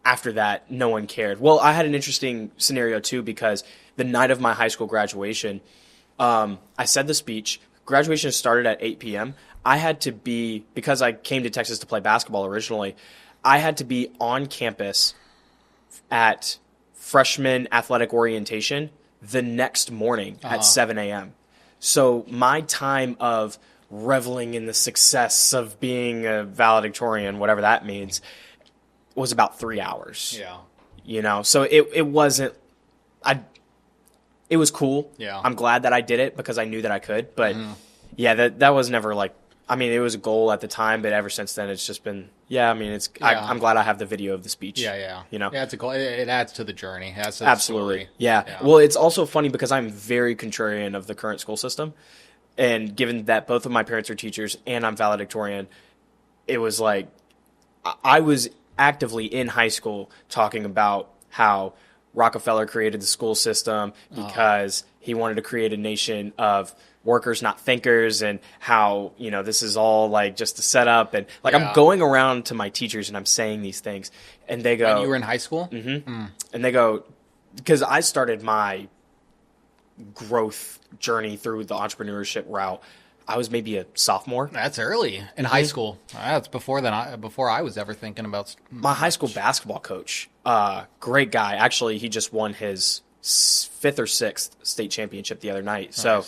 after that, no one cared. Well, I had an interesting scenario too, because the night of my high school graduation, I said the speech. Graduation started at 8 p.m. I had to be, because I came to Texas to play basketball originally, I had to be on campus at freshman athletic orientation the next morning at 7 a.m. So my time of reveling in the success of being a valedictorian, whatever that means, was about 3 hours. Yeah. So it wasn't, it was cool. Yeah. I'm glad that I did it because I knew that I could, but yeah, that was never like, I mean, it was a goal at the time, but ever since then, it's just been, I'm glad I have the video of the speech. Yeah. Yeah, it's a goal. It adds to the journey. It adds to absolutely. The story. Yeah. Well, it's also funny because I'm very contrarian of the current school system. And given that both of my parents are teachers and I'm valedictorian, it was like, I was actively in high school talking about how Rockefeller created the school system because he wanted to create a nation of workers, not thinkers, and how, this is all like just a setup. And like, I'm going around to my teachers and I'm saying these things, and they go, when you were in high school? And they go, because I started my growth journey through the entrepreneurship route, I was maybe a sophomore. That's early in high school. That's before I was ever thinking about my high school basketball coach. Great guy. Actually, he just won his 5th or 6th state championship the other night. Nice. So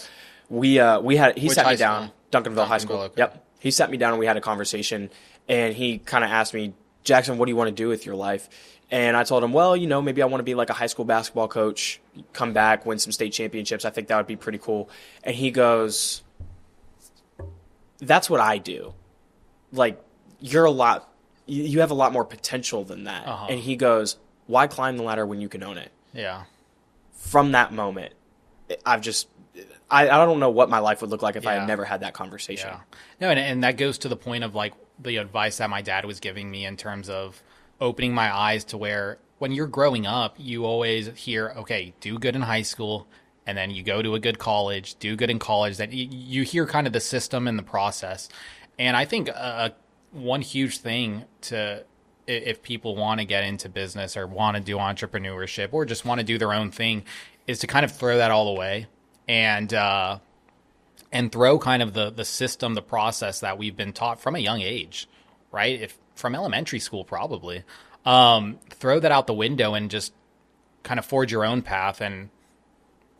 he sat me down, Duncanville High School. Okay. Yep. He sat me down and we had a conversation, and he kind of asked me, Jackson, what do you want to do with your life? And I told him, well, maybe I want to be like a high school basketball coach, come back, win some state championships. I think that would be pretty cool. And he goes, that's what I do. Like, you have a lot more potential than that. And he goes, why climb the ladder when you can own it? Yeah. From that moment, I don't know what my life would look like if I had never had that conversation. Yeah. No, and that goes to the point of like the advice that my dad was giving me in terms of opening my eyes to where when you're growing up, you always hear, okay, do good in high school, and then you go to a good college, do good in college. That you hear kind of the system and the process. And I think one huge thing if people want to get into business or want to do entrepreneurship or just want to do their own thing is to kind of throw that all away and and throw kind of the system, the process that we've been taught from a young age, right? If from elementary school, probably, throw that out the window and just kind of forge your own path. And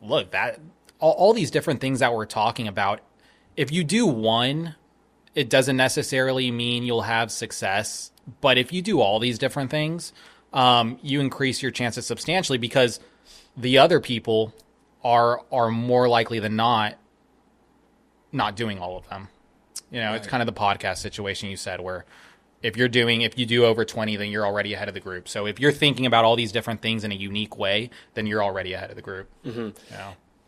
look, that all these different things that we're talking about, if you do one, it doesn't necessarily mean you'll have success. But if you do all these different things, you increase your chances substantially, because the other people are more likely than not doing all of them. Right. It's kind of the podcast situation you said, where if you do over 20, then you're already ahead of the group. So if you're thinking about all these different things in a unique way, then you're already ahead of the group. Mm-hmm.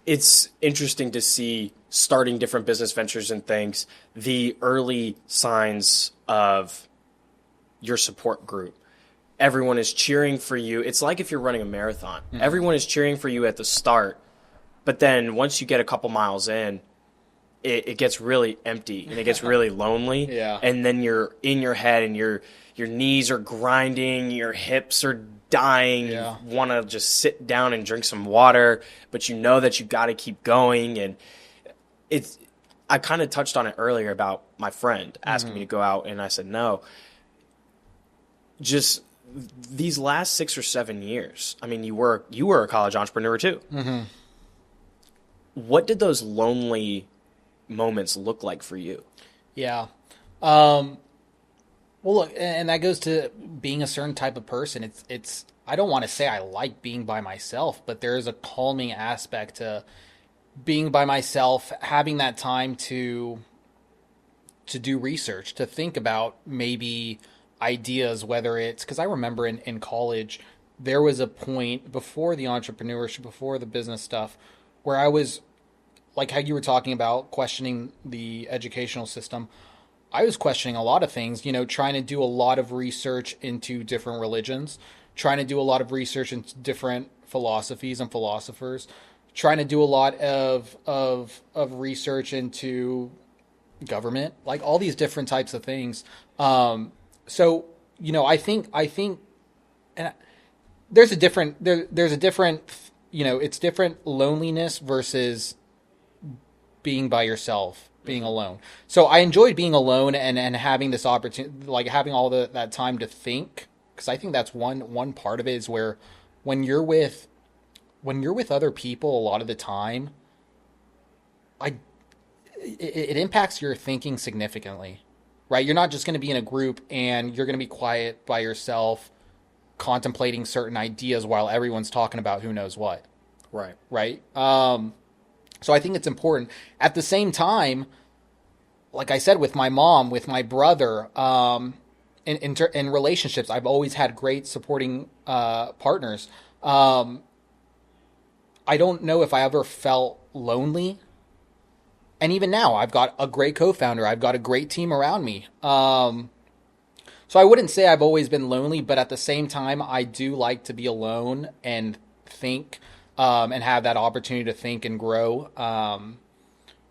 It's interesting to see, starting different business ventures and things, the early signs of your support group. Everyone is cheering for you. It's like if you're running a marathon. Mm-hmm. Everyone is cheering for you at the start, but then once you get a couple miles in, it gets really empty and it gets really lonely. Yeah. And then you're in your head and your knees are grinding, your hips are dying. Yeah. You want to just sit down and drink some water, but you know that you got to keep going. And I kind of touched on it earlier about my friend asking me to go out, and I said no. Just these last 6 or 7 years, I mean, you were a college entrepreneur too. Mm-hmm. What did those lonely moments look like for you? Yeah. Well, look, and that goes to being a certain type of person. It's I don't want to say I like being by myself, but there is a calming aspect to being by myself, having that time to do research, to think about maybe ideas, whether it's, because I remember in college, there was a point before the entrepreneurship, before the business stuff, where I was, like how you were talking about questioning the educational system, I was questioning a lot of things, trying to do a lot of research into different religions, trying to do a lot of research into different philosophies and philosophers, trying to do a lot of research into government, like all these different types of things. So, I think, and there's a different, it's different loneliness versus being by yourself, being alone. So I enjoyed being alone and having this opportunity, like having all that time to think, because I think that's one part of it, is where when you're with other people a lot of the time, it impacts your thinking significantly, right? You're not just going to be in a group and you're going to be quiet by yourself, contemplating certain ideas while everyone's talking about who knows what. Right. Right. So I think it's important. At the same time, like I said, with my mom, with my brother, in relationships, I've always had great supporting partners. I don't know if I ever felt lonely. And even now, I've got a great co-founder. I've got a great team around me. So I wouldn't say I've always been lonely, but at the same time, I do like to be alone and think, and have that opportunity to think and grow.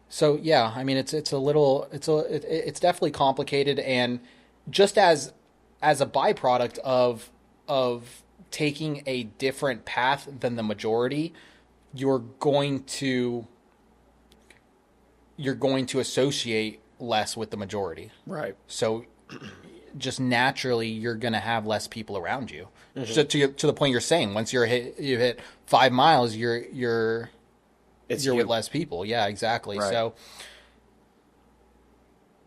So yeah, I mean, it's definitely complicated, and just as a byproduct of taking a different path than the majority, you're going to associate less with the majority. Right. So just naturally, you're going to have less people around you. Mm-hmm. So to the point you're saying, once you hit 5 miles, you're with less people. Yeah, exactly. Right. So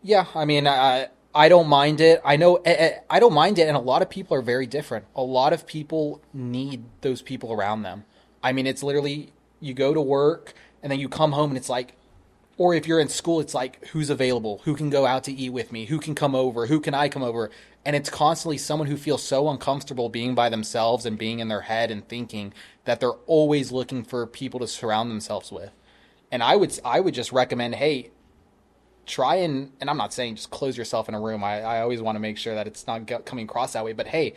yeah, I mean, I don't mind it. I know I don't mind it, and a lot of people are very different. A lot of people need those people around them. I mean, it's literally, you go to work and then you come home and it's like, or if you're in school, it's like, who's available? Who can go out to eat with me? Who can come over? Who can I come over? And it's constantly someone who feels so uncomfortable being by themselves and being in their head and thinking, that they're always looking for people to surround themselves with. And I would just recommend, hey, try and I'm not saying just close yourself in a room. I always want to make sure that it's not coming across that way. But hey,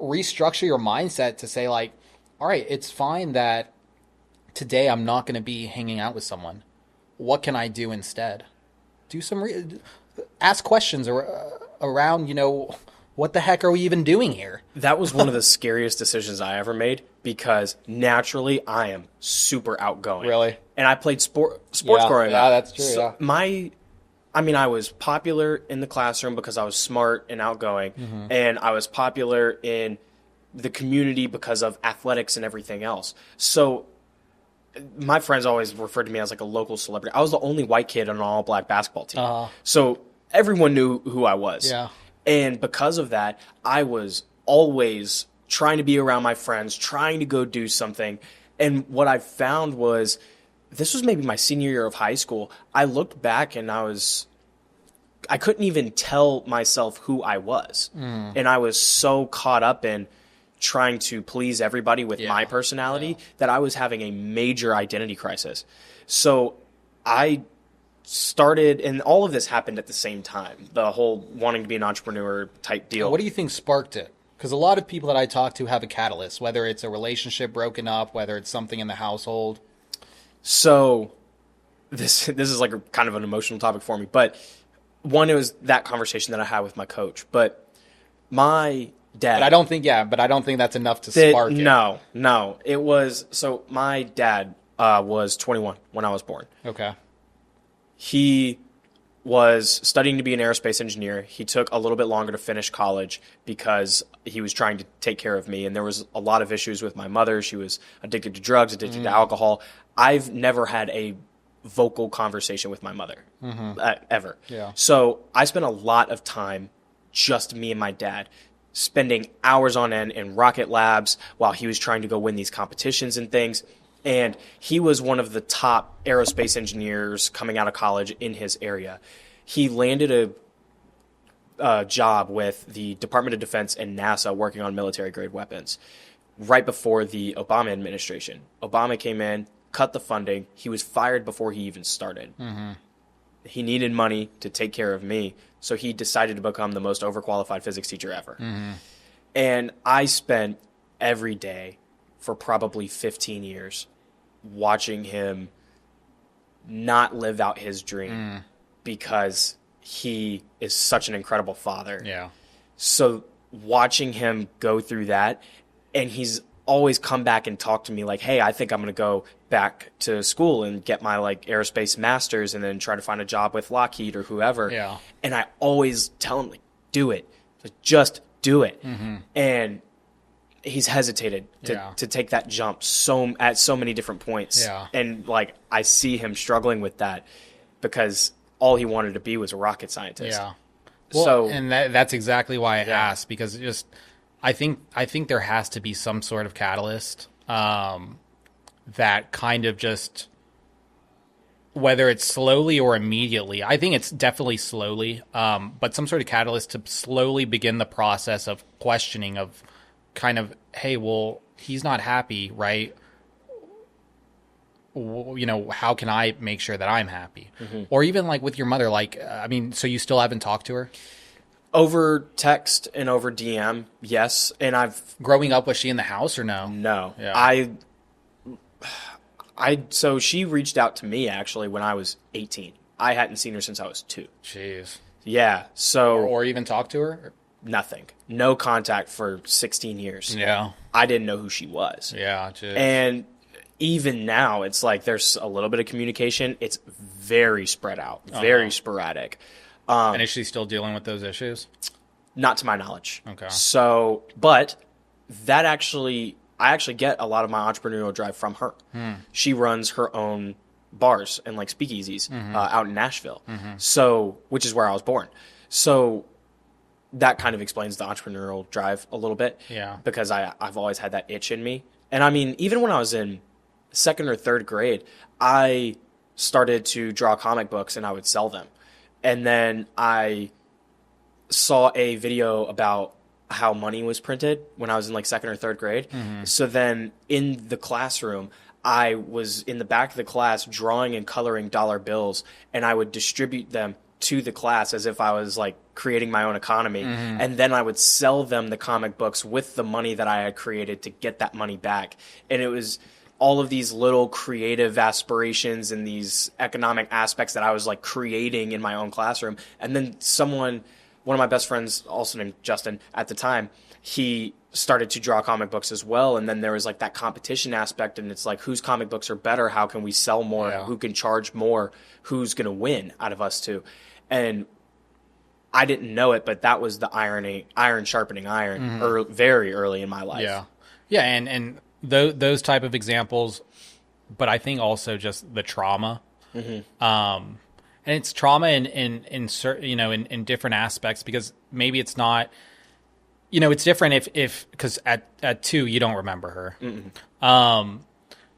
restructure your mindset to say, like, all right, it's fine that today I'm not going to be hanging out with someone. What can I do instead? Do some ask questions around, what the heck are we even doing here? That was one of the scariest decisions I ever made. because naturally I am super outgoing. Really? And I played sports growing up. Yeah, that's true. So I was popular in the classroom because I was smart and outgoing, and I was popular in the community because of athletics and everything else. So my friends always referred to me as like a local celebrity. I was the only white kid on an all-black basketball team. So everyone knew who I was. Yeah. And because of that, I was always trying to be around my friends, trying to go do something. And what I found was, this was maybe my senior year of high school. I looked back and I couldn't even tell myself who I was. And I was so caught up in trying to please everybody with my personality that I was having a major identity crisis. So I started, and all of this happened at the same time, the whole wanting to be an entrepreneur type deal. What do you think sparked it? Because a lot of people that I talk to have a catalyst, whether it's a relationship broken up, whether it's something in the household. So this is like a kind of an emotional topic for me, but one, it was that conversation that I had with my coach, but my dad. But I don't think that's enough to spark it. No. It was, so my dad was 21 when I was born. Okay. He was studying to be an aerospace engineer. He took a little bit longer to finish college because he was trying to take care of me. And there was a lot of issues with my mother. She was addicted to drugs, addicted to alcohol. I've never had a vocal conversation with my mother, ever. Yeah. So I spent a lot of time, just me and my dad, spending hours on end in rocket labs while he was trying to go win these competitions and things. And he was one of the top aerospace engineers coming out of college in his area. He landed a job with the Department of Defense and NASA working on military-grade weapons right before the Obama administration. Obama came in, cut the funding. He was fired before he even started. He needed money to take care of me, so he decided to become the most overqualified physics teacher ever. And I spent every day for probably 15 years watching him not live out his dream because he is such an incredible father. Yeah. So watching him go through that, and he's always come back and talk to me like, hey, I think I'm going to go back to school and get my like aerospace master's and then try to find a job with Lockheed or whoever. Yeah. And I always tell him, like, do it. Like, just do it. And he's hesitated to take that jump at so many different points. Yeah. And like, I see him struggling with that because all he wanted to be was a rocket scientist. Yeah. Well, So, and that's exactly why I asked, because I think there has to be some sort of catalyst that kind of just, whether it's slowly or immediately. I think it's definitely slowly, but some sort of catalyst to slowly begin the process of questioning of kind of, hey, well, he's not happy, right? You know, how can I make sure that I'm happy? Or even like with your mother, like, I mean, so you still haven't talked to her? over text and over DM, yes. And Growing up, was she in the house or no? No. Yeah. So she reached out to me actually when I was 18. I hadn't seen her since I was 2. Jeez. Yeah. So Or even talked to her? nothing. No contact for 16 years. Yeah. I didn't know who she was. Yeah. Jeez. And even now, it's like there's a little bit of communication. It's very spread out, very sporadic. And is she still dealing with those issues? Not to my knowledge. Okay. So, but I actually get a lot of my entrepreneurial drive from her. She runs her own bars and like speakeasies out in Nashville. So, which is where I was born. So that kind of explains the entrepreneurial drive a little bit. Yeah. Because I've always had that itch in me. And I mean, even when I was in 2nd or 3rd grade, I started to draw comic books and I would sell them. And then I saw a video about how money was printed when I was in like 2nd or 3rd grade. So then in the classroom, I was in the back of the class drawing and coloring dollar bills, and I would distribute them to the class as if I was like creating my own economy. And then I would sell them the comic books with the money that I had created to get that money back. And it was all of these little creative aspirations and these economic aspects that I was like creating in my own classroom. And then someone one of my best friends, also named Justin, at the time, he started to draw comic books as well. And then there was like that competition aspect, and it's like, whose comic books are better? How can we sell more? Yeah. Who can charge more? Who's going to win out of us two? And I didn't know it, but that was the iron sharpening iron, very early in my life. Yeah. Yeah. And those type of examples, but I think also just the trauma, and it's trauma in certain, in different aspects, because maybe it's not, it's different if because at 2 you don't remember her,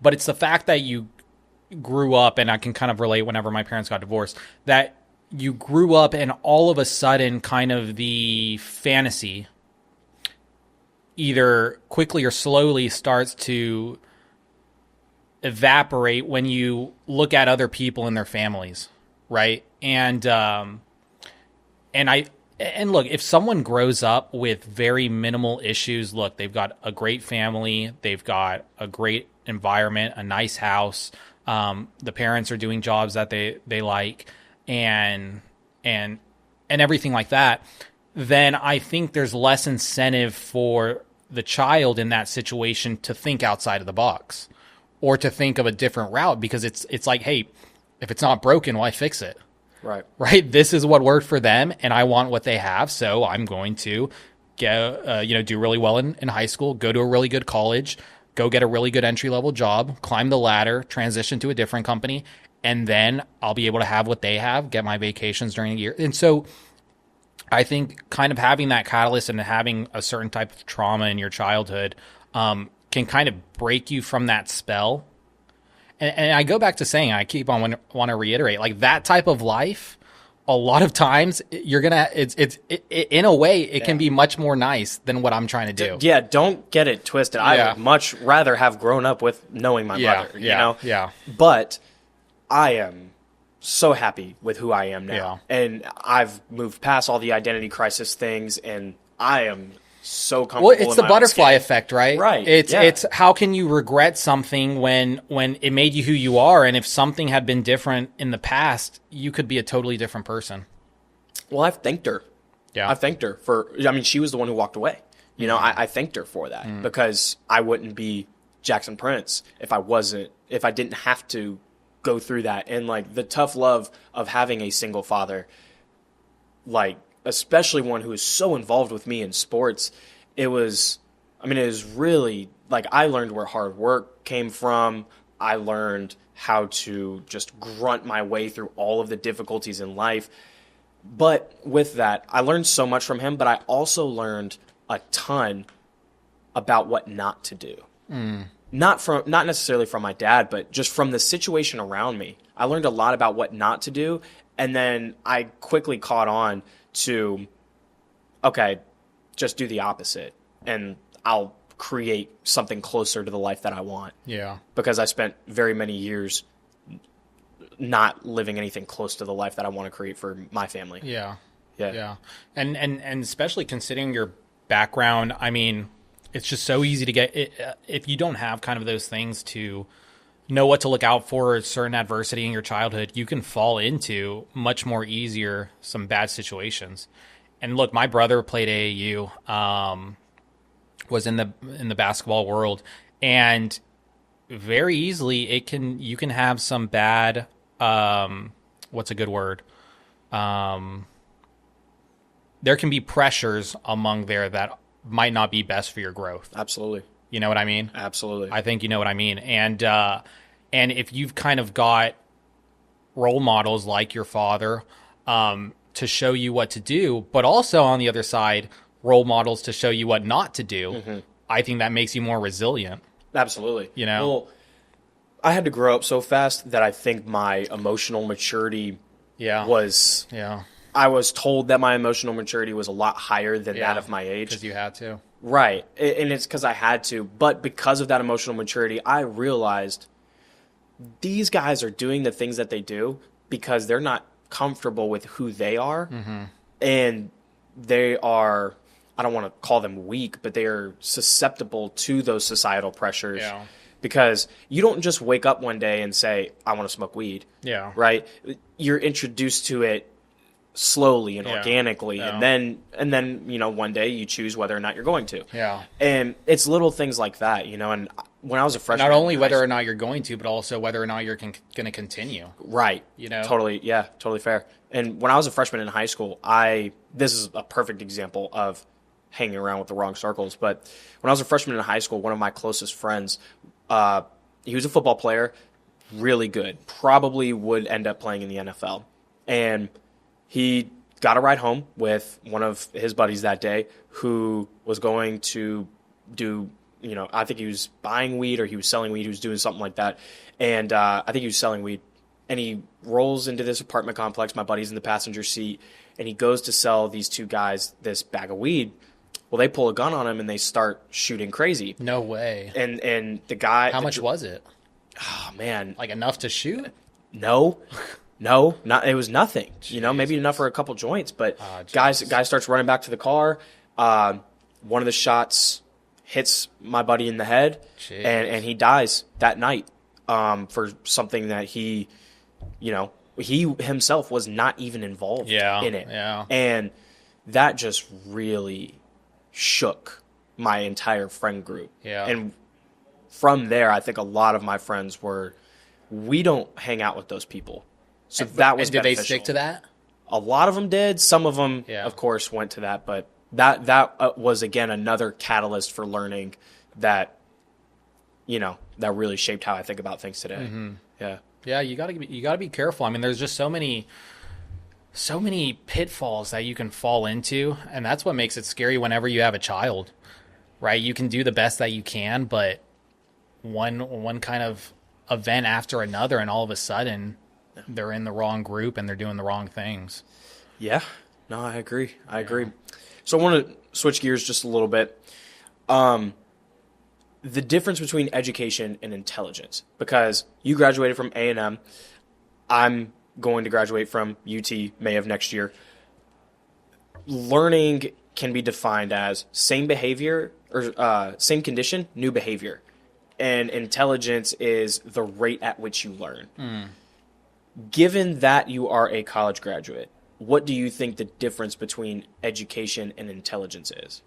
but it's the fact that you grew up, and I can kind of relate whenever my parents got divorced, that you grew up and all of a sudden kind of the fantasy either quickly or slowly starts to evaporate when you look at other people and their families, right? And look, if someone grows up with very minimal issues, look, they've got a great family, they've got a great environment, a nice house, the parents are doing jobs that they like, and everything like that, then I think there's less incentive for the child in that situation to think outside of the box or to think of a different route, because it's like, hey, if it's not broken, why fix it? Right. This is what worked for them, and I want what they have, so I'm going to do really well in high school, go to a really good college, go get a really good entry-level job, climb the ladder, transition to a different company, and then I'll be able to have what they have, get my vacations during the year. And so I think kind of having that catalyst and having a certain type of trauma in your childhood can kind of break you from that spell. And I go back to saying, I keep on want to reiterate, like that type of life, a lot of times you're going to, it's in a way, it can be much more nice than what I'm trying to do. Yeah, don't get it twisted. I would much rather have grown up with knowing my mother, Yeah. But I am so happy with who I am now. Yeah. And I've moved past all the identity crisis things, and I am so comfortable. Well, it's the butterfly effect, right? Right. It's how can you regret something when it made you who you are, and if something had been different in the past, you could be a totally different person. Well, I've thanked her. Yeah. I thanked her she was the one who walked away. I thanked her for that, because I wouldn't be Jackson Prince if I didn't have to go through that. And like the tough love of having a single father, like especially one who is so involved with me in sports, it was really like I learned where hard work came from. I learned how to just grunt my way through all of the difficulties in life. But with that, I learned so much from him, but I also learned a ton about what not to do. Not necessarily from my dad, but just from the situation around me. I learned a lot about what not to do, and then I quickly caught on to, okay, just do the opposite, and I'll create something closer to the life that I want. Yeah. Because I spent very many years not living anything close to the life that I want to create for my family. Yeah. And especially considering your background, it's just so easy to get if you don't have kind of those things to know what to look out for, certain adversity in your childhood, you can fall into much more easier some bad situations. And look, my brother played AAU, was in the basketball world, and very easily you can have some bad what's a good word? There can be pressures among there that might not be best for your growth. Absolutely. You know what I mean? Absolutely. I think you know what I mean. And if you've kind of got role models like your father to show you what to do, but also on the other side, role models to show you what not to do, I think that makes you more resilient. Absolutely. Well, I had to grow up so fast that I think my emotional maturity was... Yeah. I was told that my emotional maturity was a lot higher than that of my age. Because you had to. Right. And it's because I had to. But because of that emotional maturity, I realized these guys are doing the things that they do because they're not comfortable with who they are. And they are, I don't want to call them weak, but they are susceptible to those societal pressures. Yeah. Because you don't just wake up one day and say, I want to smoke weed. Yeah. Right? You're introduced to it slowly and Yeah. organically, Yeah. and then one day you choose whether or not you're going to. Yeah. And it's little things like that, and when I was a freshman, Not only in whether high or not you're going to, but also whether or not you're going to continue. right, totally, yeah, totally fair. And when I was a freshman in high school, this is a perfect example of hanging around with the wrong circles. But when I was a freshman in high school, one of my closest friends, he was a football player, really good, probably would end up playing in the NFL. And he got a ride home with one of his buddies that day who was going to do, I think he was buying weed or he was selling weed. He was doing something like that. And I think he was selling weed. And he rolls into this apartment complex. My buddy's in the passenger seat. And he goes to sell these two guys this bag of weed. Well, they pull a gun on him and they start shooting crazy. No way. And the guy... How much was it? Oh, man. Like enough to shoot? No, it was nothing. Maybe enough for a couple joints, but guy starts running back to the car. One of the shots hits my buddy in the head, and he dies that night for something that he himself was not even involved in it. Yeah. And that just really shook my entire friend group. Yeah. And from there, I think a lot of my friends we don't hang out with those people. So that was did beneficial. they stick to that? A lot of them did. Some of them, of course, went to that. But that was, again, another catalyst for learning that, that really shaped how I think about things today. Mm-hmm. Yeah. Yeah, you gotta be careful. I mean, there's just so many pitfalls that you can fall into, and that's what makes it scary whenever you have a child, right? You can do the best that you can, but one kind of event after another, and all of a sudden they're in the wrong group and they're doing the wrong things. Yeah, no, I agree. So I want to switch gears just a little bit. The difference between education and intelligence, because you graduated from A&M. I'm going to graduate from UT May of next year. Learning can be defined as same behavior or same condition, new behavior. And intelligence is the rate at which you learn. Given that you are a college graduate, what do you think the difference between education and intelligence is?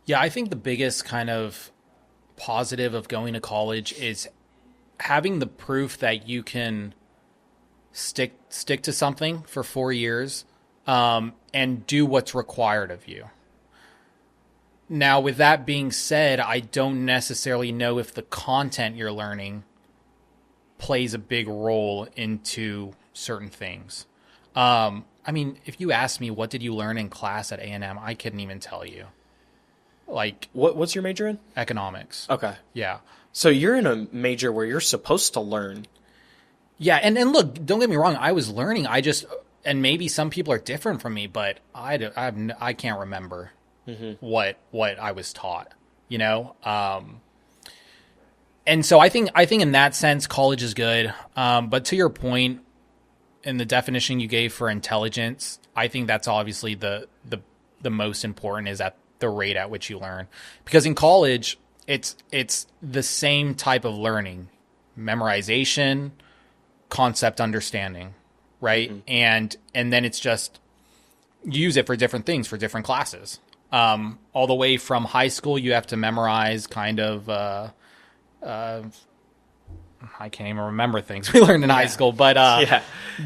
Yeah, I think the biggest kind of positive of going to college is having the proof that you can stick to something for 4 years and do what's required of you. Now, with that being said, I don't necessarily know if the content you're learning plays a big role into certain things. I mean, if you ask me, what did you learn in class at A&M, I couldn't even tell you. Like, what's your major in? Economics. Okay. Yeah. So you're in a major where you're supposed to learn. Yeah, and look, don't get me wrong, I was learning. And maybe some people are different from me, but I can't remember what I was taught, And so I think in that sense, college is good. But to your point, in the definition you gave for intelligence, I think that's obviously the most important, is at the rate at which you learn. Because in college, it's the same type of learning, memorization, concept understanding, right? And then it's just use it for different things, for different classes. All the way from high school, you have to memorize kind of I can't even remember things we learned in high school, but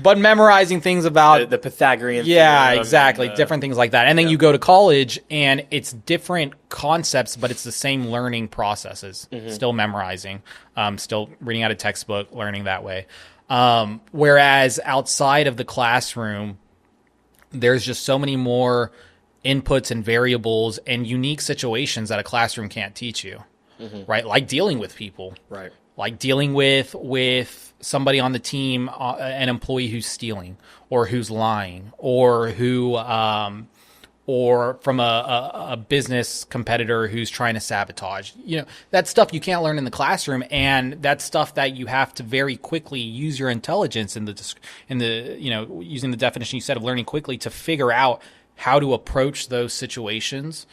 but memorizing things about the Pythagorean theorem, exactly, different things like that. And then you go to college and it's different concepts, but it's the same learning processes. Still memorizing, still reading out a textbook, learning that way. Whereas outside of the classroom, there's just so many more inputs and variables and unique situations that a classroom can't teach you, right? Like dealing with people, right? Like dealing with somebody on the team, an employee who's stealing or who's lying, or or from a business competitor who's trying to sabotage. That stuff you can't learn in the classroom, and that's stuff that you have to very quickly use your intelligence in the using the definition you said of learning quickly to figure out how to approach those situations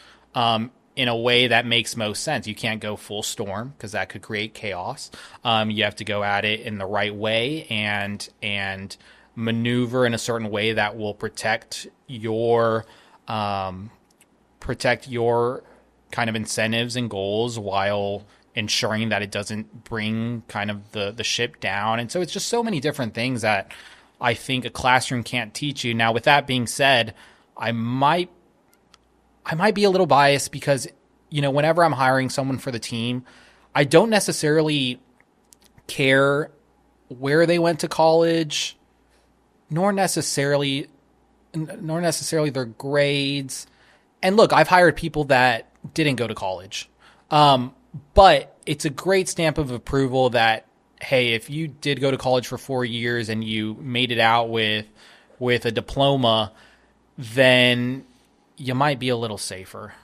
in a way that makes most sense. You can't go full storm because that could create chaos. You have to go at it in the right way and maneuver in a certain way that will protect your kind of incentives and goals while ensuring that it doesn't bring kind of the ship down. And so it's just so many different things that I think a classroom can't teach you. Now, with that being said, I might be a little biased because, whenever I'm hiring someone for the team, I don't necessarily care where they went to college, nor necessarily their grades. And look, I've hired people that didn't go to college. But it's a great stamp of approval that, hey, if you did go to college for 4 years and you made it out with a diploma, then you might be a little safer,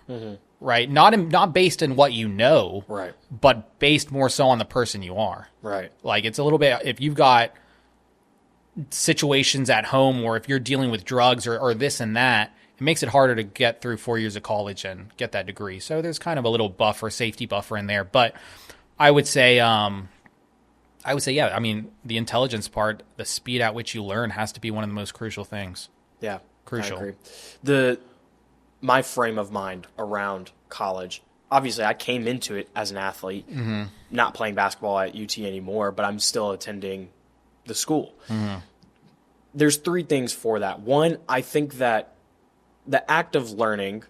right? Not based in what you know, Right. but based more so on the person you are. Right. Like, it's a little bit, if you've got situations at home or if you're dealing with drugs or this and that, it makes it harder to get through 4 years of college and get that degree. So there's kind of a little safety buffer in there. But I would say, yeah, I mean, the intelligence part, the speed at which you learn has to be one of the most crucial things. Yeah. Crucial. I agree. My frame of mind around college, obviously I came into it as an athlete, not playing basketball at UT anymore, but I'm still attending the school. There's 3 things for that. One, I think that the act of learning,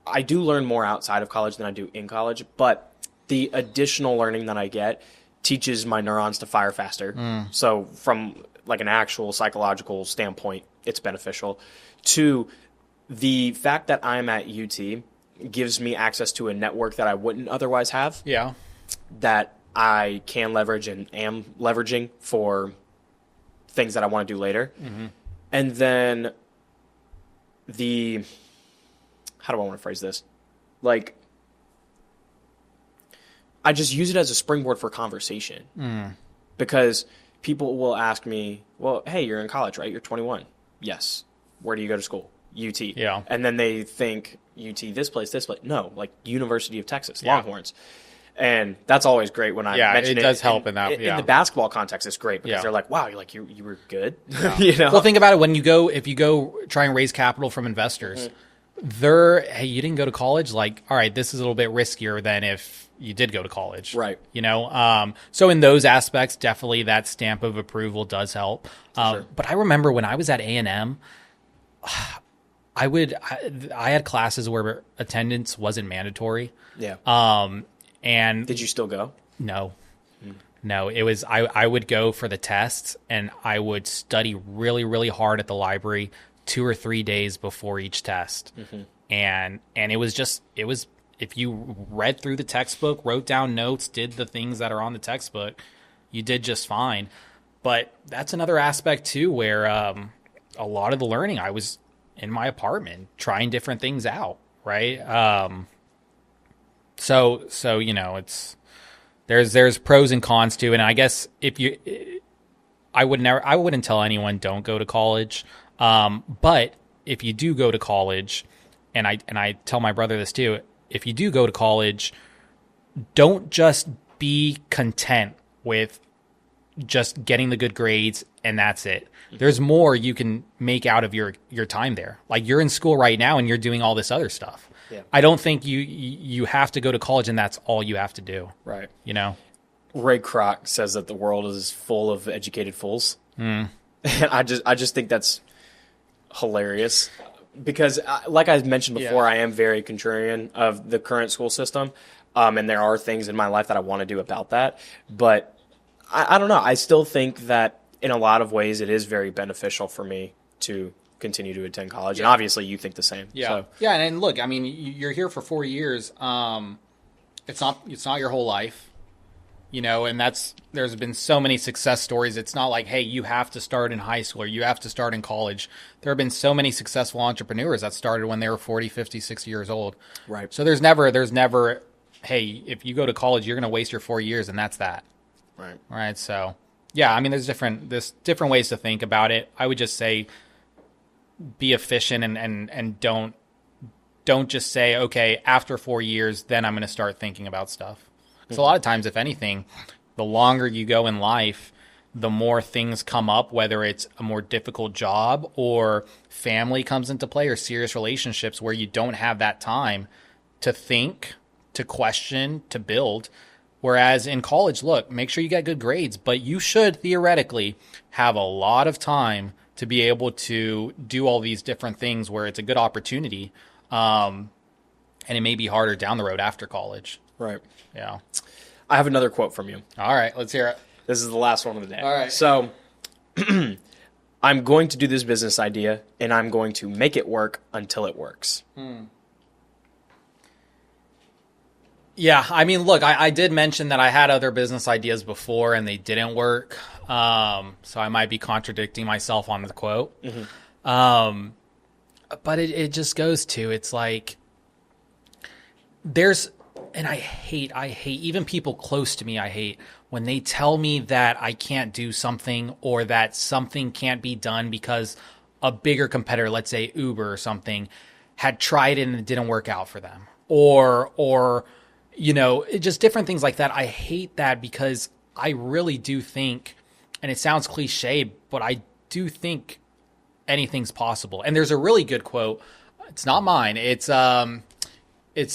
I do learn more outside of college than I do in college, but the additional learning that I get teaches my neurons to fire faster. So from like an actual psychological standpoint, it's beneficial. 2, the fact that I'm at UT gives me access to a network that I wouldn't otherwise have. Yeah. That I can leverage and am leveraging for things that I want to do later. And then how do I want to phrase this? Like, I just use it as a springboard for conversation. Because people will ask me, well, hey, you're in college, right? You're 21. Yes. Where do you go to school? UT. Yeah. And then they think UT, this place. No, like University of Texas, Longhorns. And that's always great when I mention it. It does help in that. In the basketball context, it's great because they're like, wow, you were good. Well, think about it. If you go try and raise capital from investors, hey, you didn't go to college. Like, all right, this is a little bit riskier than if you did go to college. Right. So in those aspects, definitely that stamp of approval does help. Sure. But I remember when I was at A&M, I had classes where attendance wasn't mandatory. Yeah. And did you still go? No. No, it was I would go for the tests and I would study really, really hard at the library 2 or 3 days before each test. And it was if you read through the textbook, wrote down notes, did the things that are on the textbook, you did just fine. But that's another aspect too where a lot of the learning, I was in my apartment trying different things out, right? So it's there's pros and cons to it. And I guess I wouldn't tell anyone don't go to college. But if you do go to college, and I tell my brother this too, if you do go to college, don't just be content with just getting the good grades and that's it. There's more you can make out of your time there. Like, you're in school right now and you're doing all this other stuff. Yeah. I I don't think you have to go to college and that's all you have to do. Right. Ray Kroc says that the world is full of educated fools. And I just think that's hilarious because, like I mentioned before, I am very contrarian of the current school system, and there are things in my life that I want to do about that. But I don't know. I still think that in a lot of ways it is very beneficial for me to continue to attend college, and obviously you think the same. Yeah, So. yeah, and look, I mean, you're here for 4 years. It's not your whole life. And there's been so many success stories. It's not like, hey, you have to start in high school or you have to start in college. There have been so many successful entrepreneurs that started when they were 40, 50, 60 years old. Right. So there's never, hey, if you go to college, you're going to waste your 4 years and that's that. Right. Right. So, yeah, I mean, there's different ways to think about it. I would just say be efficient and don't don't just say, okay, after 4 years, then I'm going to start thinking about stuff. Because a lot of times, if anything, the longer you go in life, the more things come up, whether it's a more difficult job or family comes into play or serious relationships where you don't have that time to think, to question, to build. Whereas in college, look, make sure you get good grades, but you should theoretically have a lot of time to be able to do all these different things where it's a good opportunity. And it may be harder down the road after college. Right. Yeah. I have another quote from you. All right, let's hear it. This is the last one of the day. All right. So I'm going to do this business idea, and I'm going to make it work until it works. Yeah, I mean, look, I did mention that I had other business ideas before and they didn't work. So I might be contradicting myself on the quote. But it just goes to, it's like, and I hate, even people close to me, I hate when they tell me that I can't do something or that something can't be done because a bigger competitor, let's say Uber or something, had tried it and it didn't work out for them. Or just different things like that. I hate that because I really do think, and it sounds cliche, but I do think anything's possible. And there's a really good quote. It's not mine. It's either Mark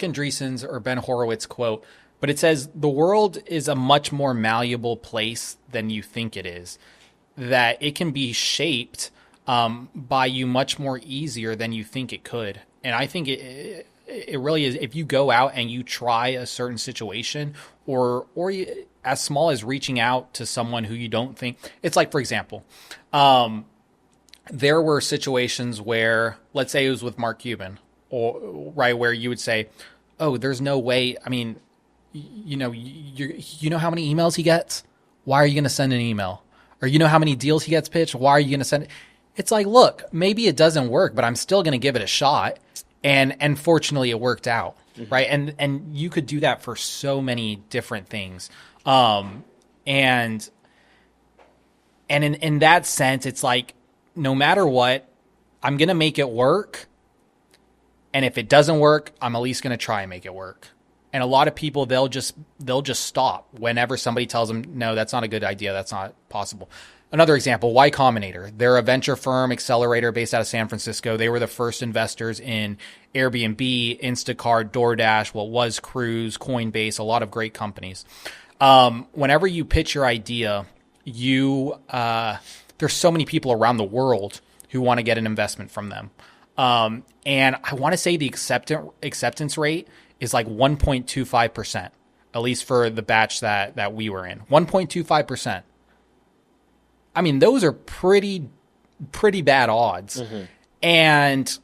Andreessen's or Ben Horowitz's quote, but it says, the world is a much more malleable place than you think it is, that it can be shaped by you much more easier than you think it could. And I think it really is. If you go out and you try a certain situation or as small as reaching out to someone who you don't think, it's like, for example, there were situations where, let's say it was with Mark Cuban, or right, where you would say, oh, there's no way. I mean, you know how many emails he gets? Why are you going to send an email? Or you know how many deals he gets pitched? Why are you going to send it? It's like, look, maybe it doesn't work, but I'm still going to give it a shot. And fortunately it worked out. Right. And you could do that for so many different things. And in that sense, it's like, no matter what, I'm going to make it work. And if it doesn't work, I'm at least going to try and make it work. And a lot of people, they'll just stop whenever somebody tells them, no, that's not a good idea. That's not possible. Another example, Y-Combinator. They're a venture firm accelerator based out of San Francisco. They were the first investors in Airbnb, Instacart, DoorDash, what was Cruise, Coinbase, a lot of great companies. Whenever you pitch your idea, there's so many people around the world who want to get an investment from them. And I want to say the acceptance rate is like 1.25%, at least for the batch that we were in. 1.25%. I mean, those are pretty bad odds. And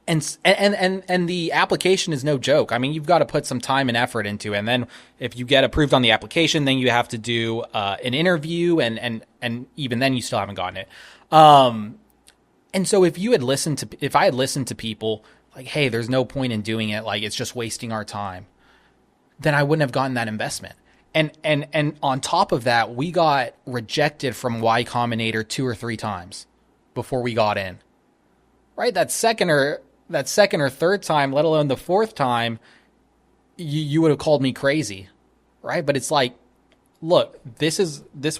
the application is no joke. I mean, you've got to put some time and effort into it. And then if you get approved on the application, then you have to do an interview, and even then you still haven't gotten it. And so if I had listened to people like, hey, there's no point in doing it, like it's just wasting our time, then I wouldn't have gotten that investment. And on top of that, we got rejected from Y-Combinator 2 or 3 times before we got in. Right? That second or third time, let alone the fourth time, you would have called me crazy. Right? But it's like, look, this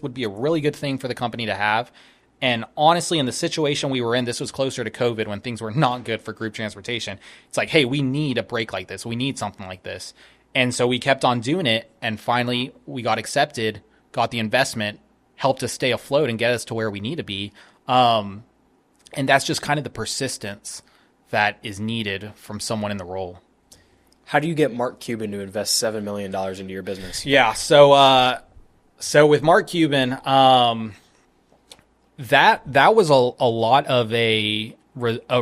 would be a really good thing for the company to have. And honestly, in the situation we were in, this was closer to COVID when things were not good for group transportation. It's like, hey, we need a break like this. We need something like this. And so we kept on doing it, and finally we got accepted, got the investment, helped us stay afloat and get us to where we need to be. And that's just kind of the persistence that is needed from someone in the role. How do you get Mark Cuban to invest $7 million into your business? Yeah, so with Mark Cuban, that was a lot of a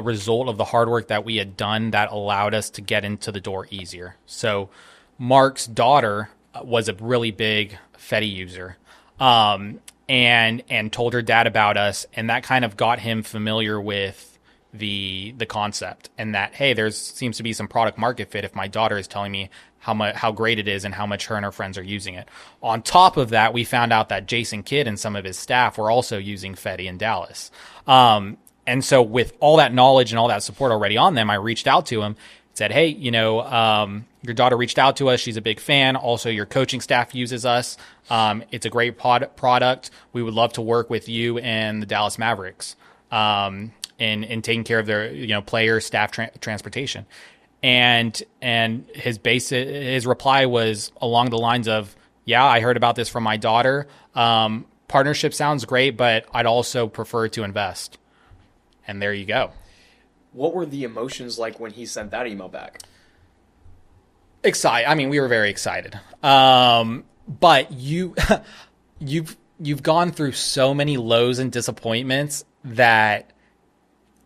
result of the hard work that we had done that allowed us to get into the door easier. So Mark's daughter was a really big Fetii user, and told her dad about us, and that kind of got him familiar with the concept, and that, hey, there seems to be some product market fit if my daughter is telling me how great it is and how much her and her friends are using it. On top of that, we found out that Jason Kidd and some of his staff were also using Fetii in Dallas. And so with all that knowledge and all that support already on them, I reached out to him, said, hey, your daughter reached out to us. She's a big fan. Also, your coaching staff uses us. It's a great product. We would love to work with you and the Dallas Mavericks in taking care of their players, staff, transportation. And his reply was along the lines of, yeah, I heard about this from my daughter. Partnership sounds great, but I'd also prefer to invest. And there you go. What were the emotions like when he sent that email back? Excited. I mean, we were very excited. But you've gone through so many lows and disappointments that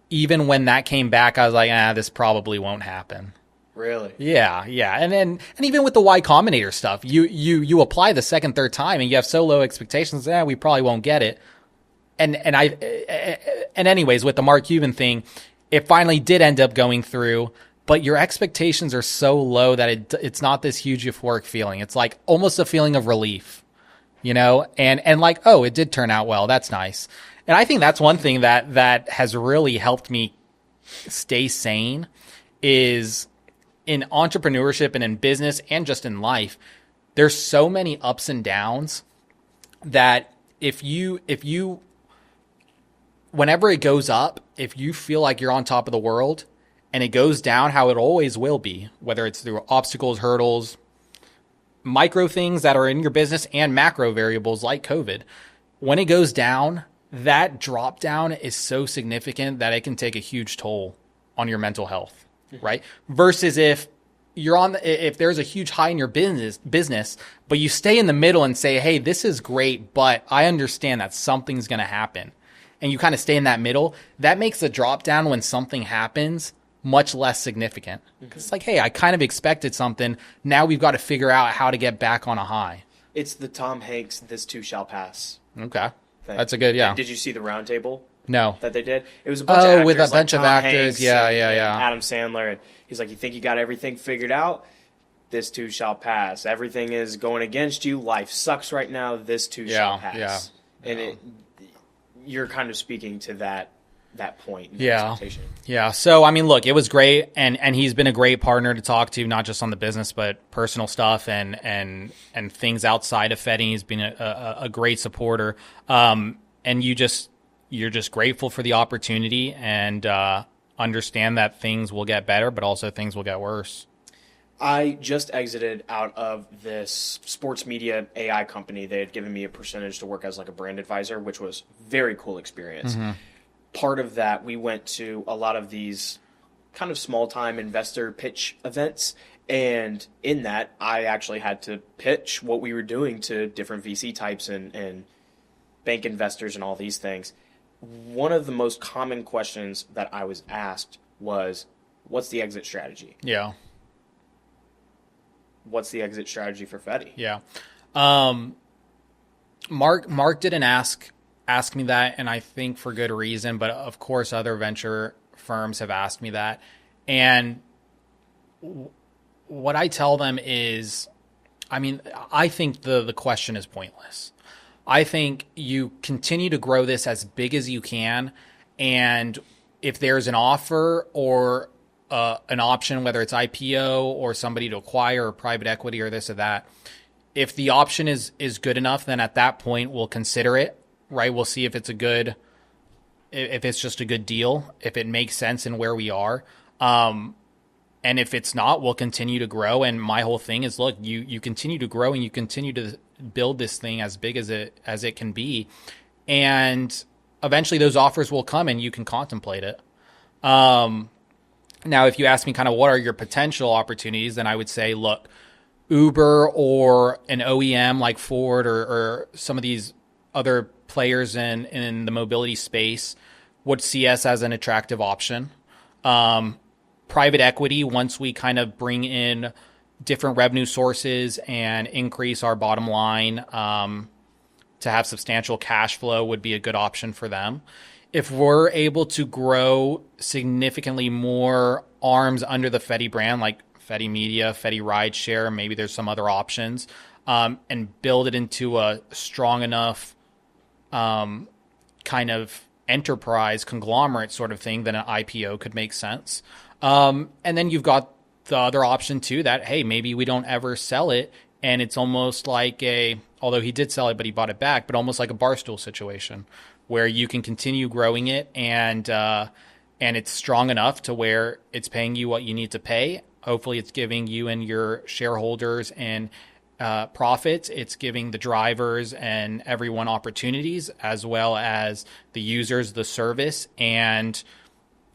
even when that came back, I was like, this probably won't happen. Really? Yeah. And even with the Y-Combinator stuff, you apply the second, third time, and you have so low expectations. We probably won't get it. And anyways, with the Mark Cuban thing, it finally did end up going through. But your expectations are so low that it's not this huge euphoric feeling. It's like almost a feeling of relief, and like, oh, it did turn out well. That's nice. And I think that's one thing that has really helped me stay sane is in entrepreneurship and in business and just in life. There's so many ups and downs that if you whenever it goes up, if you feel like you're on top of the world, and it goes down how it always will be, whether it's through obstacles, hurdles, micro things that are in your business and macro variables like COVID, when it goes down, that drop down is so significant that it can take a huge toll on your mental health, right? Versus if if there's a huge high in your business, but you stay in the middle and say, hey, this is great, but I understand that something's going to happen. And you kind of stay in that middle, that makes the drop down when something happens much less significant. Because it's like, hey, I kind of expected something. Now we've got to figure out how to get back on a high. It's the Tom Hanks, this too shall pass. Okay. Thing. That's a good, yeah. Did you see the roundtable? No. That they did? It was a bunch of actors. With a bunch like of Tom actors. Hanks Yeah. and Adam Sandler. And he's like, you think you got everything figured out? This too shall pass. Everything is going against you. Life sucks right now. This too shall pass. Yeah. And you're kind of speaking to that point. Yeah. So, I mean, look, it was great. And he's been a great partner to talk to, not just on the business, but personal stuff and things outside of Fetii. He's been a great supporter. And you're just grateful for the opportunity and understand that things will get better, but also things will get worse. I just exited out of this sports media AI company. They had given me a percentage to work as like a brand advisor, which was very cool experience. Mm-hmm. Part of that, we went to a lot of these kind of small-time investor pitch events, and in that, I actually had to pitch what we were doing to different VC types and bank investors and all these things. One of the most common questions that I was asked was, what's the exit strategy? Yeah. What's the exit strategy for Fetii? Yeah. Mark didn't ask me that, and I think for good reason, but of course other venture firms have asked me that. And what I tell them is, I mean, I think the question is pointless. I think you continue to grow this as big as you can, and if there's an offer or an option, whether it's IPO or somebody to acquire or private equity or this or that, if the option is good enough, then at that point we'll consider it, right? We'll see if it's just a good deal, if it makes sense in where we are. And if it's not, we'll continue to grow. And my whole thing is, look, you continue to grow and you continue to build this thing as big as it can be. And eventually those offers will come and you can contemplate it. Now, if you ask me kind of what are your potential opportunities, then I would say, look, Uber or an OEM like Ford or some of these other players in the mobility space would see us as an attractive option. Private equity, once we kind of bring in different revenue sources and increase our bottom line to have substantial cash flow, would be a good option for them. If we're able to grow significantly more arms under the Fetii brand, like Fetii Media, Fetii Rideshare, maybe there's some other options, and build it into a strong enough kind of enterprise conglomerate sort of thing, then an IPO could make sense. And then you've got the other option too, that, hey, maybe we don't ever sell it. And it's almost like although he did sell it, but he bought it back, but almost like a Barstool situation where you can continue growing it and it's strong enough to where it's paying you what you need to pay. Hopefully it's giving you and your shareholders and profits. It's giving the drivers and everyone opportunities, as well as the users, the service. And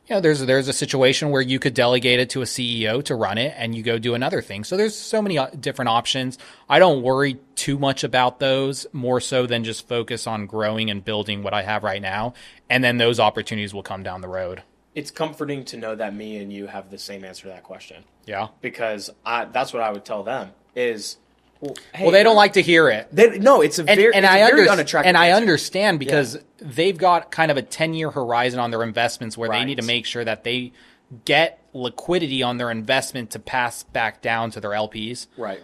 there's a situation where you could delegate it to a CEO to run it and you go do another thing. So there's so many different options. I don't worry too much about those, more so than just focus on growing and building what I have right now. And then those opportunities will come down the road. It's comforting to know that me and you have the same answer to that question. Yeah. Because that's what I would tell them is, well, they don't like to hear it. It's a very unattractive and I answer. understand because they've got kind of a 10-year horizon on their investments where they need to make sure that they get liquidity on their investment to pass back down to their LPs. Right.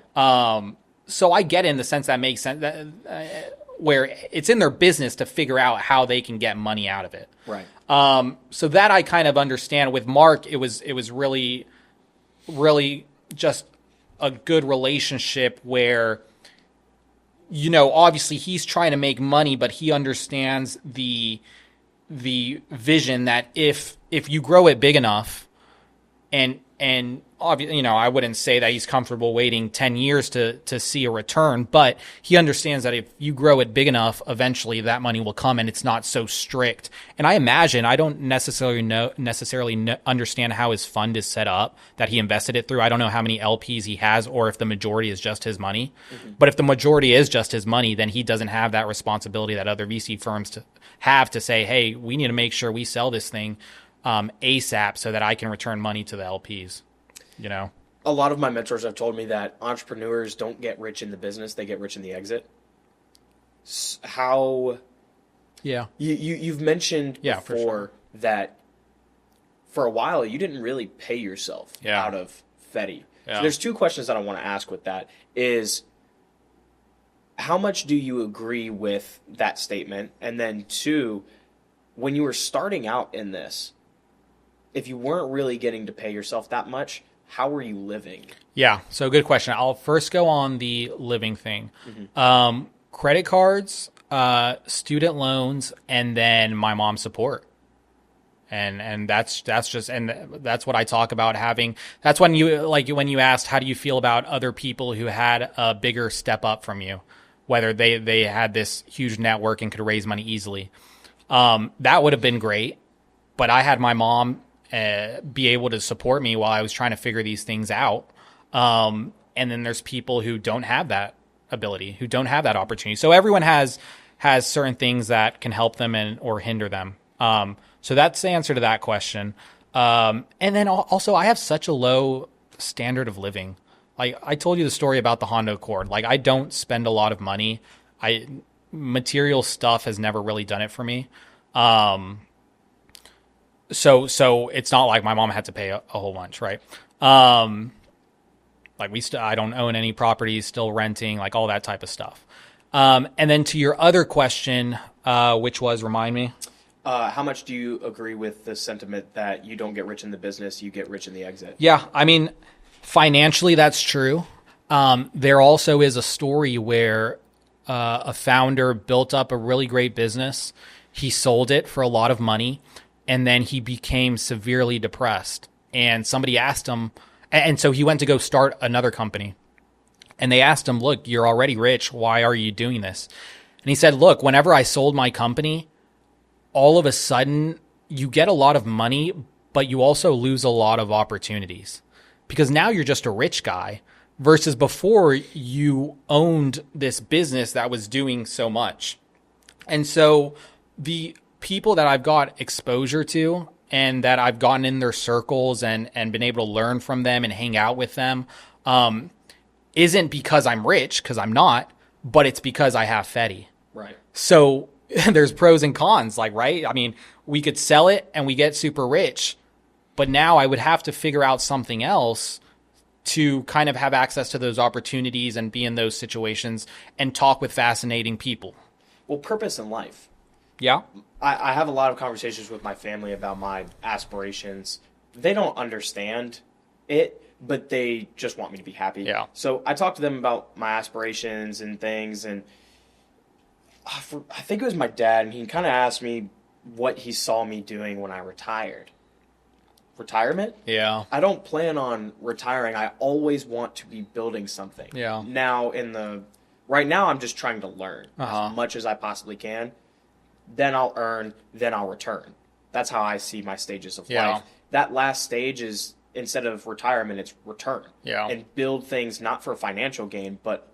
So I get it in the sense that makes sense, where it's in their business to figure out how they can get money out of it. Right. So that I kind of understand. With Mark, it was really, really just a good relationship where, obviously he's trying to make money, but he understands the vision that if you grow it big enough and obviously, I wouldn't say that he's comfortable waiting 10 years to see a return, but he understands that if you grow it big enough, eventually that money will come and it's not so strict. And I imagine, I don't necessarily understand how his fund is set up that he invested it through. I don't know how many LPs he has or if the majority is just his money. Mm-hmm. But if the majority is just his money, then he doesn't have that responsibility that other VC firms have to say, hey, we need to make sure we sell this thing ASAP so that I can return money to the LPs. A lot of my mentors have told me that entrepreneurs don't get rich in the business, they get rich in the exit. How? Yeah. You've mentioned before that for a while you didn't really pay yourself out of Fetii. Yeah. So there's two questions that I want to ask with that is, how much do you agree with that statement? And then two, when you were starting out in this, if you weren't really getting to pay yourself that much, how were you living? Yeah, so good question. I'll first go on the living thing. Mm-hmm. Credit cards, student loans, and then my mom's support. And that's what I talk about having. That's when you asked, how do you feel about other people who had a bigger step up from you, whether they had this huge network and could raise money easily. That would have been great, but I had my mom be able to support me while I was trying to figure these things out. And then there's people who don't have that ability, who don't have that opportunity. So everyone has certain things that can help them or hinder them. So that's the answer to that question. And then also I have such a low standard of living. Like I told you the story about the Honda Accord. Like I don't spend a lot of money. Material stuff has never really done it for me. So it's not like my mom had to pay a whole bunch, right? I don't own any properties, still renting, like all that type of stuff. And then to your other question, which was, remind me. How much do you agree with the sentiment that you don't get rich in the business, you get rich in the exit? Yeah, I mean, financially, that's true. There also is a story where a founder built up a really great business. He sold it for a lot of money, and then he became severely depressed. And somebody asked him, and so he went to go start another company. And they asked him, look, you're already rich. Why are you doing this? And he said, look, whenever I sold my company, all of a sudden you get a lot of money, but you also lose a lot of opportunities. Because now you're just a rich guy versus before you owned this business that was doing so much. And so the people that I've got exposure to and that I've gotten in their circles and been able to learn from them and hang out with them isn't because I'm rich, because I'm not, but it's because I have Fetii. Right. So there's pros and cons, like, right? I mean, we could sell it and we get super rich, but now I would have to figure out something else to kind of have access to those opportunities and be in those situations and talk with fascinating people. Well, purpose in life. Yeah. I have a lot of conversations with my family about my aspirations. They don't understand it, but they just want me to be happy. Yeah. So I talk to them about my aspirations and things, and I think it was my dad, and he kind of asked me what he saw me doing when I retired. Retirement? Yeah. I don't plan on retiring. I always want to be building something. Yeah. Now, right now, I'm just trying to learn as much as I possibly can. Then I'll earn, then I'll return. That's how I see my stages of life. That last stage is, instead of retirement, it's return. Yeah. And build things not for financial gain, but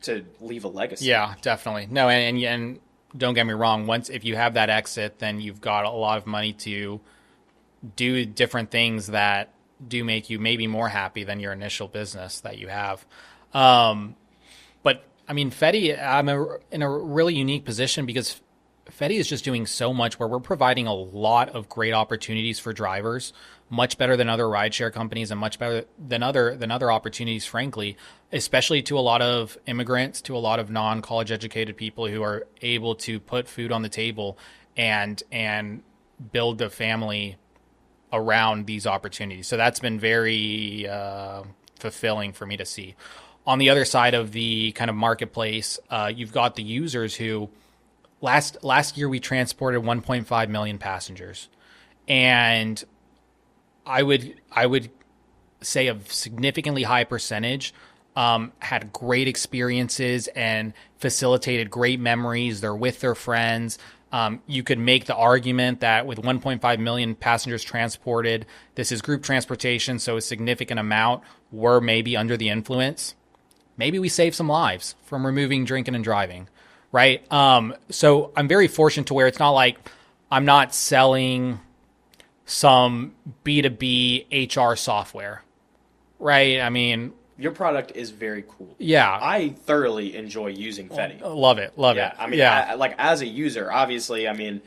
to leave a legacy. Yeah, definitely. No, and don't get me wrong. If you have that exit, then you've got a lot of money to do different things that do make you maybe more happy than your initial business that you have. But I mean, Fetii, I'm in a really unique position because Fetii is just doing so much where we're providing a lot of great opportunities for drivers, much better than other rideshare companies and much better than other opportunities, frankly, especially to a lot of immigrants, to a lot of non-college educated people who are able to put food on the table and build a family around these opportunities. So that's been very fulfilling for me to see. On the other side of the kind of marketplace, you've got the users who last year we transported 1.5 million passengers, and I would say a significantly high percentage had great experiences and facilitated great memories. They're with their friends. You could make the argument that with 1.5 million passengers transported, this is group transportation, so a significant amount were maybe under the influence. Maybe we saved some lives from removing drinking and driving, right? So I'm very fortunate to where it's not like I'm not selling some B2B HR software, right? I mean, your product is very cool. Yeah. I thoroughly enjoy using Fetii. Love it. I mean, like as a user, obviously, I mean,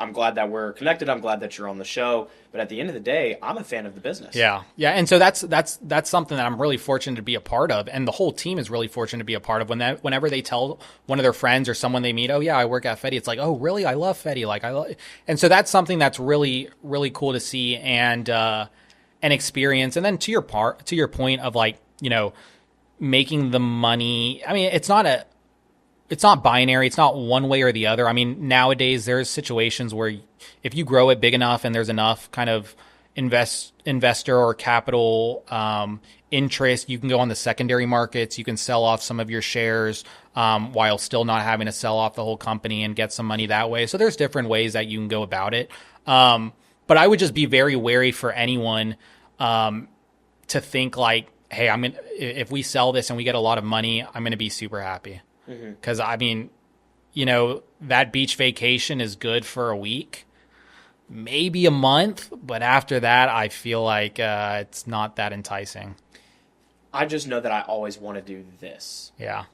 I'm glad that we're connected. I'm glad that you're on the show. But at the end of the day, I'm a fan of the business. Yeah. And so that's something that I'm really fortunate to be a part of. And the whole team is really fortunate to be a part of. Whenever they tell one of their friends or someone they meet, oh yeah, I work at Fetii, it's like, oh really? I love Fetii. And so that's something that's really, really cool to see and experience. And then to your point of like, you know, making the money. I mean, it's not binary. It's not one way or the other. I mean, nowadays there's situations where if you grow it big enough and there's enough kind of investor or capital interest, you can go on the secondary markets. You can sell off some of your shares while still not having to sell off the whole company and get some money that way. So there's different ways that you can go about it. But I would just be very wary for anyone to think like, hey, if we sell this and we get a lot of money, I'm going to be super happy. Because, I mean, you know, that beach vacation is good for a week, maybe a month. But after that, I feel like it's not that enticing. I just know that I always want to do this. Yeah.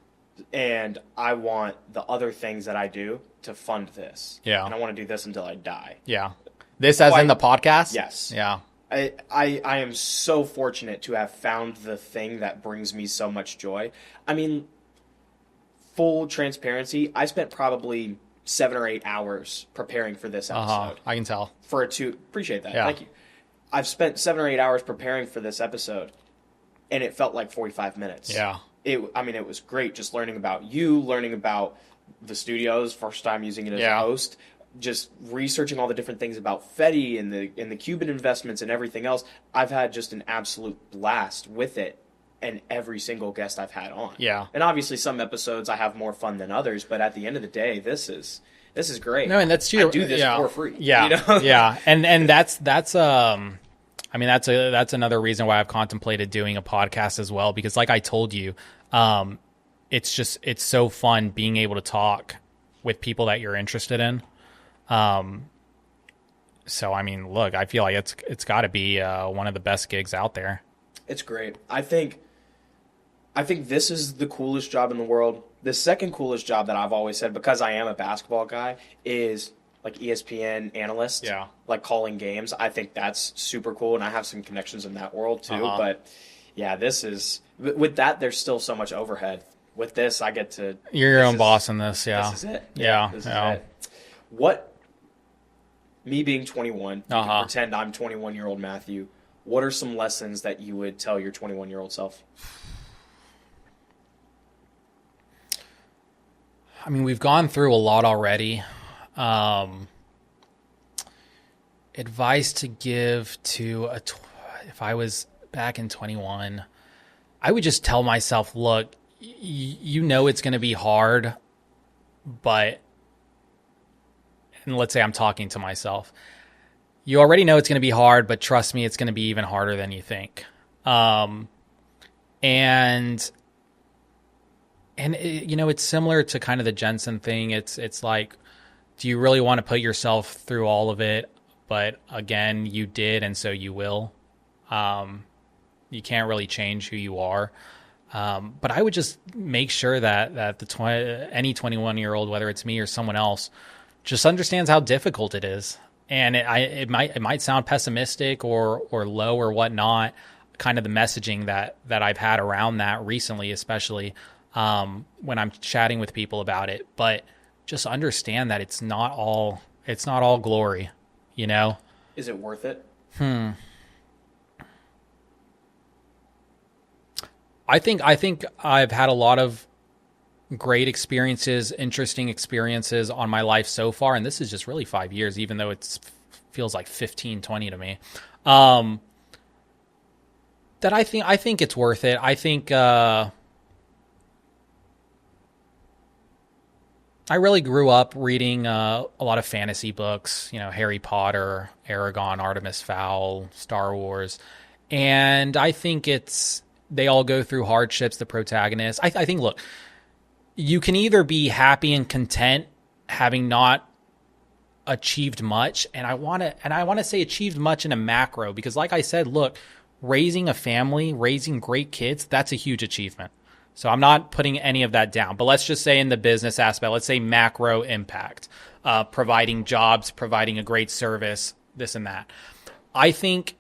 And I want the other things that I do to fund this. Yeah. And I want to do this until I die. Yeah. This as in the podcast? Yes. Yeah. I am so fortunate to have found the thing that brings me so much joy. I mean, full transparency, I spent probably 7 or 8 hours preparing for this episode. I can tell. Appreciate that. Yeah. Thank you. I've spent 7 or 8 hours preparing for this episode, and it felt like 45 minutes. Yeah. It was great just learning about you, learning about the studios, first time using it as a host, just researching all the different things about Fetii and the Cuban investments and everything else. I've had just an absolute blast with it and every single guest I've had on. Yeah. And obviously some episodes I have more fun than others, but at the end of the day, this is great. No, and that's true. I do this for free. Yeah. You know? Yeah. And that's I mean, that's another reason why I've contemplated doing a podcast as well, because like I told you, it's so fun being able to talk with people that you're interested in. So, I mean, look, I feel like it's got to be one of the best gigs out there. It's great. I think this is the coolest job in the world. The second coolest job that I've always said, because I am a basketball guy, is like ESPN analyst. Yeah. Like calling games. I think that's super cool, and I have some connections in that world too. Uh-huh. But yeah, with that, there's still so much overhead. With this, I get to... You're your own boss in this, yeah. This is it. Yeah. This is it. What, me being 21, you can pretend I'm 21-year-old Matthew, what are some lessons that you would tell your 21-year-old self? I mean, we've gone through a lot already. Advice to give to if I was back in 21, I would just tell myself, look, you know it's going to be hard, but, and let's say I'm talking to myself, you already know it's going to be hard, but trust me, it's going to be even harder than you think. And it, it's similar to kind of the Jensen thing. It's like, do you really want to put yourself through all of it? But again, you did, and so you will. You can't really change who you are. But I would just make sure that any 21-year-old, whether it's me or someone else, just understands how difficult it is. And it might sound pessimistic or low or whatnot, kind of the messaging that I've had around that recently, especially when I'm chatting with people about it. But just understand that it's not all glory, Is it worth it? I think I've had a lot of great experiences, interesting experiences on my life so far. And this is just really 5 years, even though it feels like 15, 20 to me. That I think it's worth it. I think, I really grew up reading a lot of fantasy books, Harry Potter, Aragon, Artemis Fowl, Star Wars. And I think they all go through hardships, the protagonists. I think, look, you can either be happy and content having not achieved much. And I want to say achieved much in a macro, because like I said, look, raising a family, raising great kids, that's a huge achievement. So I'm not putting any of that down, but let's just say in the business aspect, let's say macro impact, providing jobs, providing a great service, this and that. I think,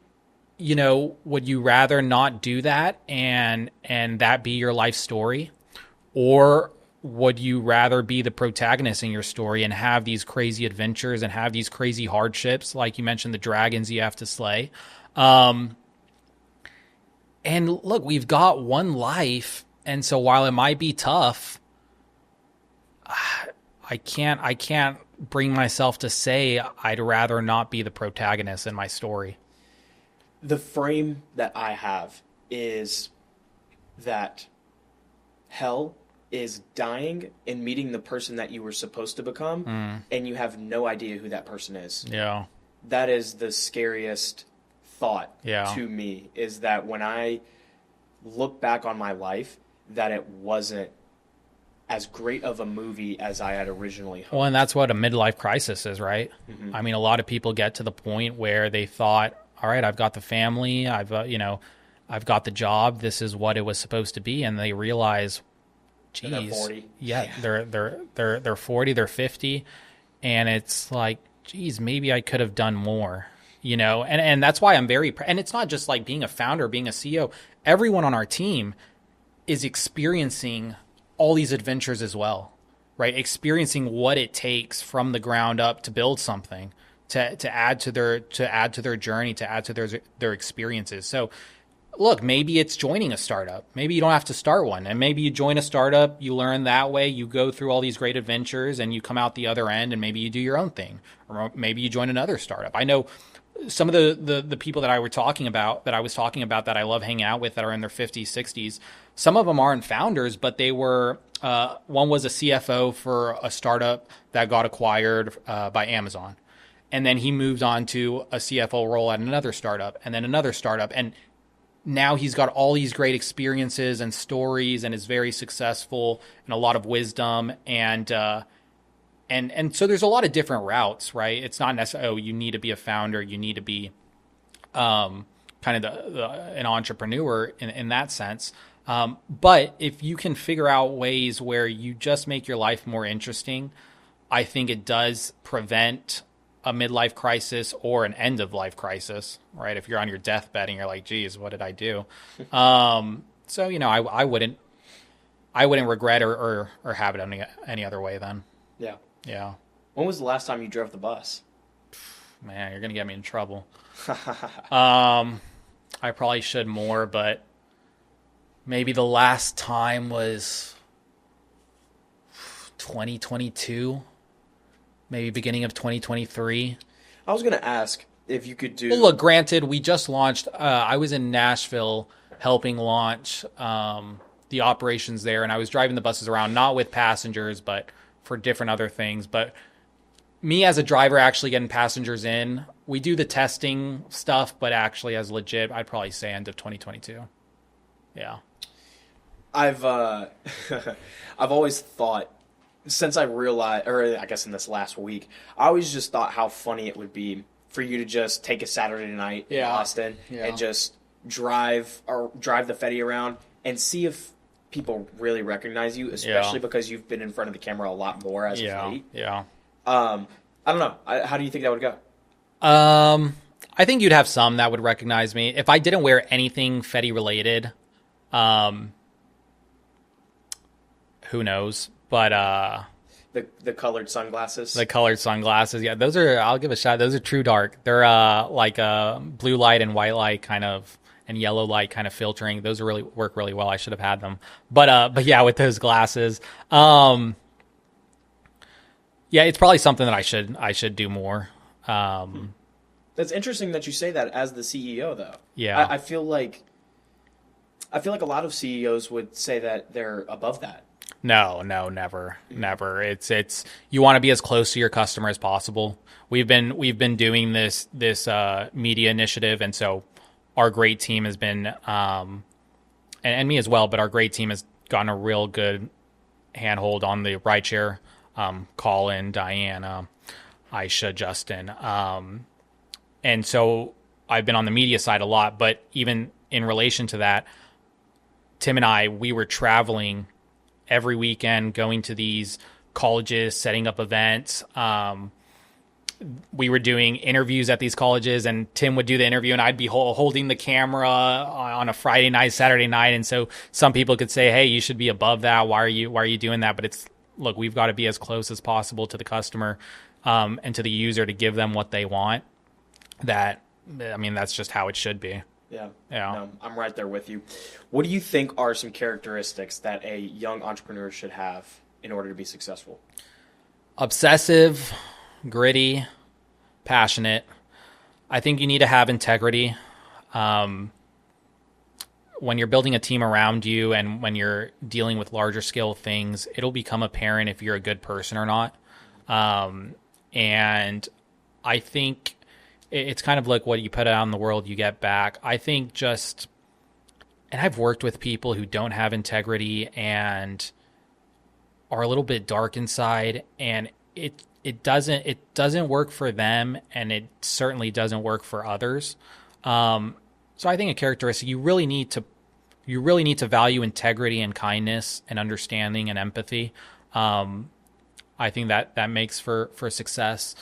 would you rather not do that and that be your life story? Or would you rather be the protagonist in your story and have these crazy adventures and have these crazy hardships, like you mentioned, the dragons you have to slay? And look, we've got one life. And so while it might be tough, I can't bring myself to say I'd rather not be the protagonist in my story. The frame that I have is that hell is dying and meeting the person that you were supposed to become, and you have no idea who that person is. Yeah. That is the scariest thought to me, is that when I look back on my life, that it wasn't as great of a movie as I had originally hoped. Well, and that's what a midlife crisis is, right? Mm-hmm. I mean, a lot of people get to the point where they thought, all right, I've got the family, I've got the job, this is what it was supposed to be, and they realize, geez, they're 40. They're 40, they're 50, and it's like, geez, maybe I could have done more, and that's why I'm and it's not just like being a founder, being a CEO. Everyone on our team is experiencing all these adventures as well, right? Experiencing what it takes from the ground up to build something, to add to their journey, to add to their experiences. So look, maybe it's joining a startup. Maybe you don't have to start one, and maybe you join a startup, you learn that way, you go through all these great adventures, and you come out the other end, and maybe you do your own thing, or maybe you join another startup. I know some of the people that I was talking about that I love hanging out with that are in their 50s, 60s. Some of them aren't founders, but they were, one was a CFO for a startup that got acquired by Amazon. And then he moved on to a CFO role at another startup, and then another startup. And now he's got all these great experiences and stories and is very successful and a lot of wisdom. And so there's a lot of different routes, right? It's not necessarily, you need to be a founder. You need to be kind of an entrepreneur in that sense. But if you can figure out ways where you just make your life more interesting, I think it does prevent a midlife crisis or an end of life crisis, right? If you're on your deathbed and you're like, geez, what did I do? So, I wouldn't regret or have it any other way then. Yeah. Yeah. When was the last time you drove the bus? Man, you're going to get me in trouble. I probably should more, but maybe the last time was 2022, maybe beginning of 2023. I was going to ask if you could do... Well, look, granted, we just launched, I was in Nashville helping launch the operations there, and I was driving the buses around, not with passengers, but for different other things. But me as a driver actually getting passengers in, we do the testing stuff, but actually as legit, I'd probably say end of 2022. Yeah. I've always thought, since I realized, or I guess in this last week, I always just thought how funny it would be for you to just take a Saturday night in Austin and just drive the Fetii around and see if people really recognize you, especially because you've been in front of the camera a lot more as of late. Yeah. I don't know. How do you think that would go? I think you'd have some that would recognize me. If I didn't wear anything Fetii related, who knows? But the colored sunglasses. The colored sunglasses, yeah, those are. I'll give a shot. Those are true dark. They're like blue light and white light kind of, and yellow light kind of filtering. Those really work really well. I should have had them, but yeah, with those glasses, yeah, it's probably something that I should do more. That's interesting that you say that as the CEO, though. Yeah, I feel like a lot of CEOs would say that they're above that. No, never. It's you want to be as close to your customer as possible. We've been doing this media initiative, and so our great team has been, and me as well, but our great team has gotten a real good handhold on the rideshare. Colin, Diana, Aisha, Justin, and so I've been on the media side a lot. But even in relation to that, Tim and we were traveling every weekend, going to these colleges, setting up events. We were doing interviews at these colleges, and Tim would do the interview, and I'd be holding the camera on a Friday night, Saturday night. And so some people could say, "Hey, you should be above that. Why are you doing that?" But it's, look, we've got to be as close as possible to the customer and to the user to give them what they want. That's just how it should be. Yeah. No, I'm right there with you. What do you think are some characteristics that a young entrepreneur should have in order to be successful? Obsessive, gritty, passionate. I think you need to have integrity. When you're building a team around you and when you're dealing with larger scale things, it'll become apparent if you're a good person or not. And I think it's kind of like what you put out in the world, you get back. I think and I've worked with people who don't have integrity and are a little bit dark inside, and it doesn't work for them, and it certainly doesn't work for others. So I think a characteristic, you really need to value integrity and kindness and understanding and empathy. I think that makes for success.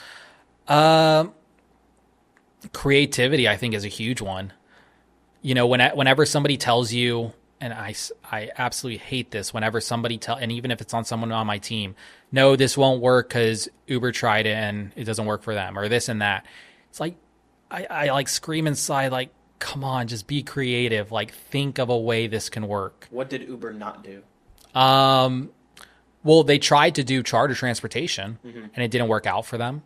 Creativity, I think, is a huge one. You know, whenever somebody tells you, and I absolutely hate this, whenever somebody and even if it's on someone on my team, no, this won't work because Uber tried it and it doesn't work for them, or this and that. It's like, I like scream inside, like, come on, just be creative. Like, think of a way this can work. What did Uber not do? Well, they tried to do charter transportation, and it didn't work out for them.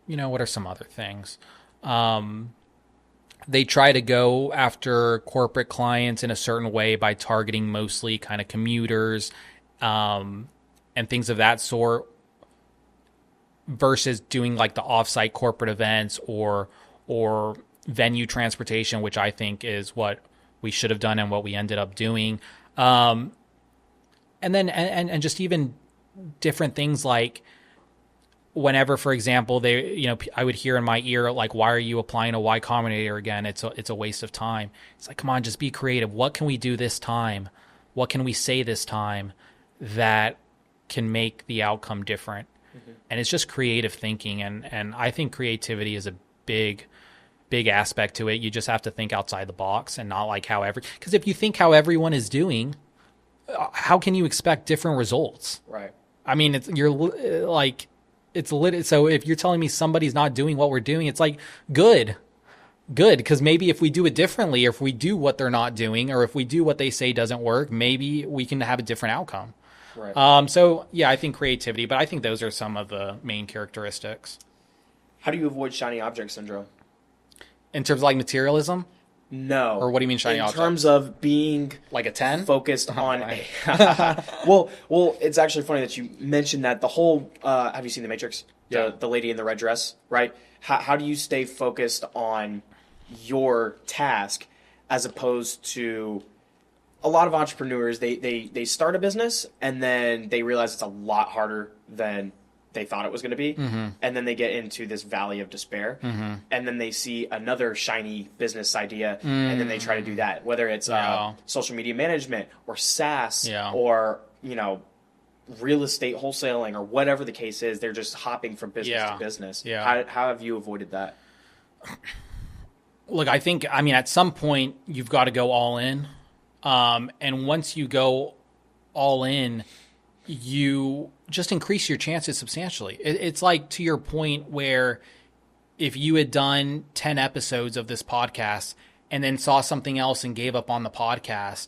What are some other things? They try to go after corporate clients in a certain way by targeting mostly kind of commuters, and things of that sort, versus doing like the offsite corporate events or venue transportation, which I think is what we should have done and what we ended up doing. And then just even different things like, whenever, for example, I would hear in my ear, like, why are you applying a Y-Combinator again? It's a waste of time. It's like, come on, just be creative. What can we do this time? What can we say this time that can make the outcome different? And it's just creative thinking. And I think creativity is a big aspect to it. You just have to think outside the box and not like because if you think how everyone is doing, how can you expect different results? Right. I mean, so if you're telling me somebody's not doing what we're doing, it's like, good. Because maybe if we do it differently, or if we do what they're not doing, or if we do what they say doesn't work, maybe we can have a different outcome. Right. So yeah, I think creativity, but I think those are some of the main characteristics. How do you avoid shiny object syndrome? In terms of like materialism? No. Or what do you mean shiny object? In terms of being like a 10? Focused on well, it's actually funny that you mentioned that. The whole have you seen The Matrix? Yeah. The lady in the red dress, right? How do you stay focused on your task as opposed to a lot of entrepreneurs, they start a business and then they realize it's a lot harder than they thought it was going to be. Mm-hmm. And then they get into this valley of despair. Mm-hmm. And then they see another shiny business idea and then they try to do that, whether it's social media management or SaaS or, real estate wholesaling or whatever the case is. They're just hopping from business to business. Yeah. How have you avoided that? Look, I mean, at some point you've got to go all in. And once you go all in, you just increase your chances substantially. It's like, to your point, where if you had done 10 episodes of this podcast and then saw something else and gave up on the podcast,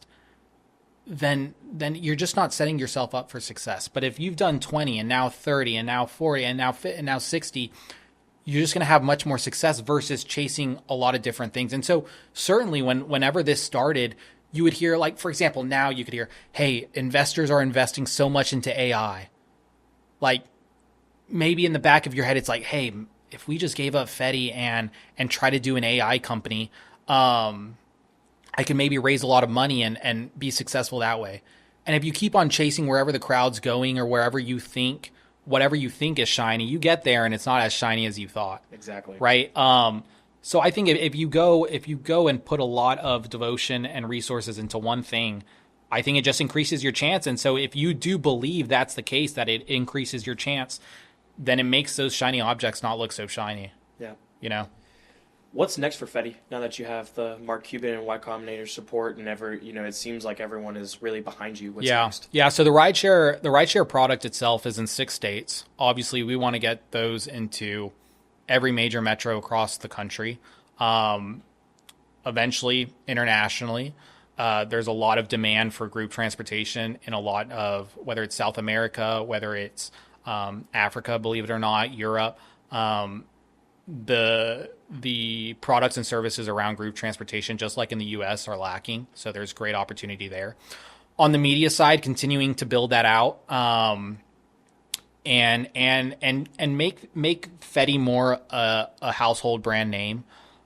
then you're just not setting yourself up for success. But if you've done 20 and now 30 and now 40 and now 60, you're just going to have much more success versus chasing a lot of different things. And so certainly whenever this started, you would hear, like, for example, now you could hear, hey, investors are investing so much into AI. Like, maybe in the back of your head, it's like, hey, if we just gave up Fetii and try to do an AI company, I can maybe raise a lot of money and be successful that way. And if you keep on chasing wherever the crowd's going or whatever you think is shiny, you get there and it's not as shiny as you thought. Exactly. Right? So I think if you go and put a lot of devotion and resources into one thing, I think it just increases your chance. And so if you do believe that's the case, that it increases your chance, then it makes those shiny objects not look so shiny. Yeah. What's next for Fetii now that you have the Mark Cuban and Y-Combinator support and it seems like everyone is really behind you? What's next? Yeah. So the rideshare product itself is in 6 states. Obviously, we want to get those into every major metro across the country. Eventually, internationally, there's a lot of demand for group transportation in a lot of, whether it's South America, whether it's Africa, believe it or not, Europe. The products and services around group transportation, just like in the U.S., are lacking. So there's great opportunity there. On the media side, continuing to build that out, and make Fetii more a household brand name.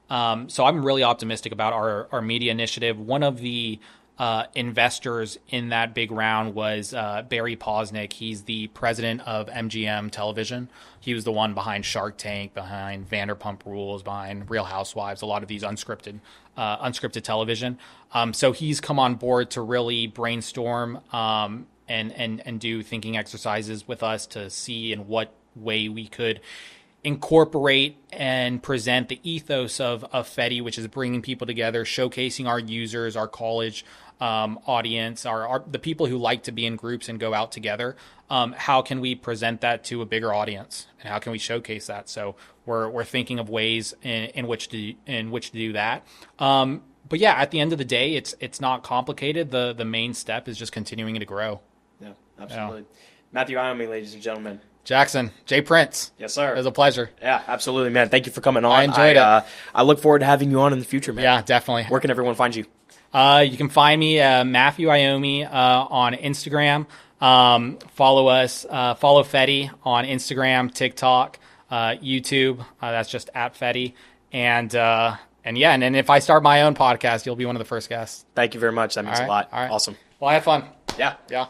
So I'm really optimistic about our media initiative. One of the investors in that big round was Barry Posnick. He's the president of MGM Television. He was the one behind Shark Tank, behind Vanderpump Rules, behind Real Housewives, a lot of these unscripted television. So he's come on board to really brainstorm and do thinking exercises with us to see in what way we could incorporate and present the ethos of Fetii, which is bringing people together, showcasing our users, our college audience, the people who like to be in groups and go out together. How can we present that to a bigger audience, and how can we showcase that? So we're thinking of ways in which to do that. But yeah, at the end of the day, it's not complicated. The main step is just continuing to grow. Yeah, absolutely. Yeah. Matthew Iommi, ladies and gentlemen. Jackson, Jay Prince. Yes, sir. It was a pleasure. Yeah, absolutely, man. Thank you for coming on. I enjoyed it. I look forward to having you on in the future, man. Yeah, definitely. Where can everyone find you? You can find me, Matthew Iommi, on Instagram. Follow us, follow Fetii on Instagram, TikTok, YouTube. That's just @Fetii. And then if I start my own podcast, you'll be one of the first guests. Thank you very much. That means a lot. All right. Awesome. Well, I had fun. Yeah.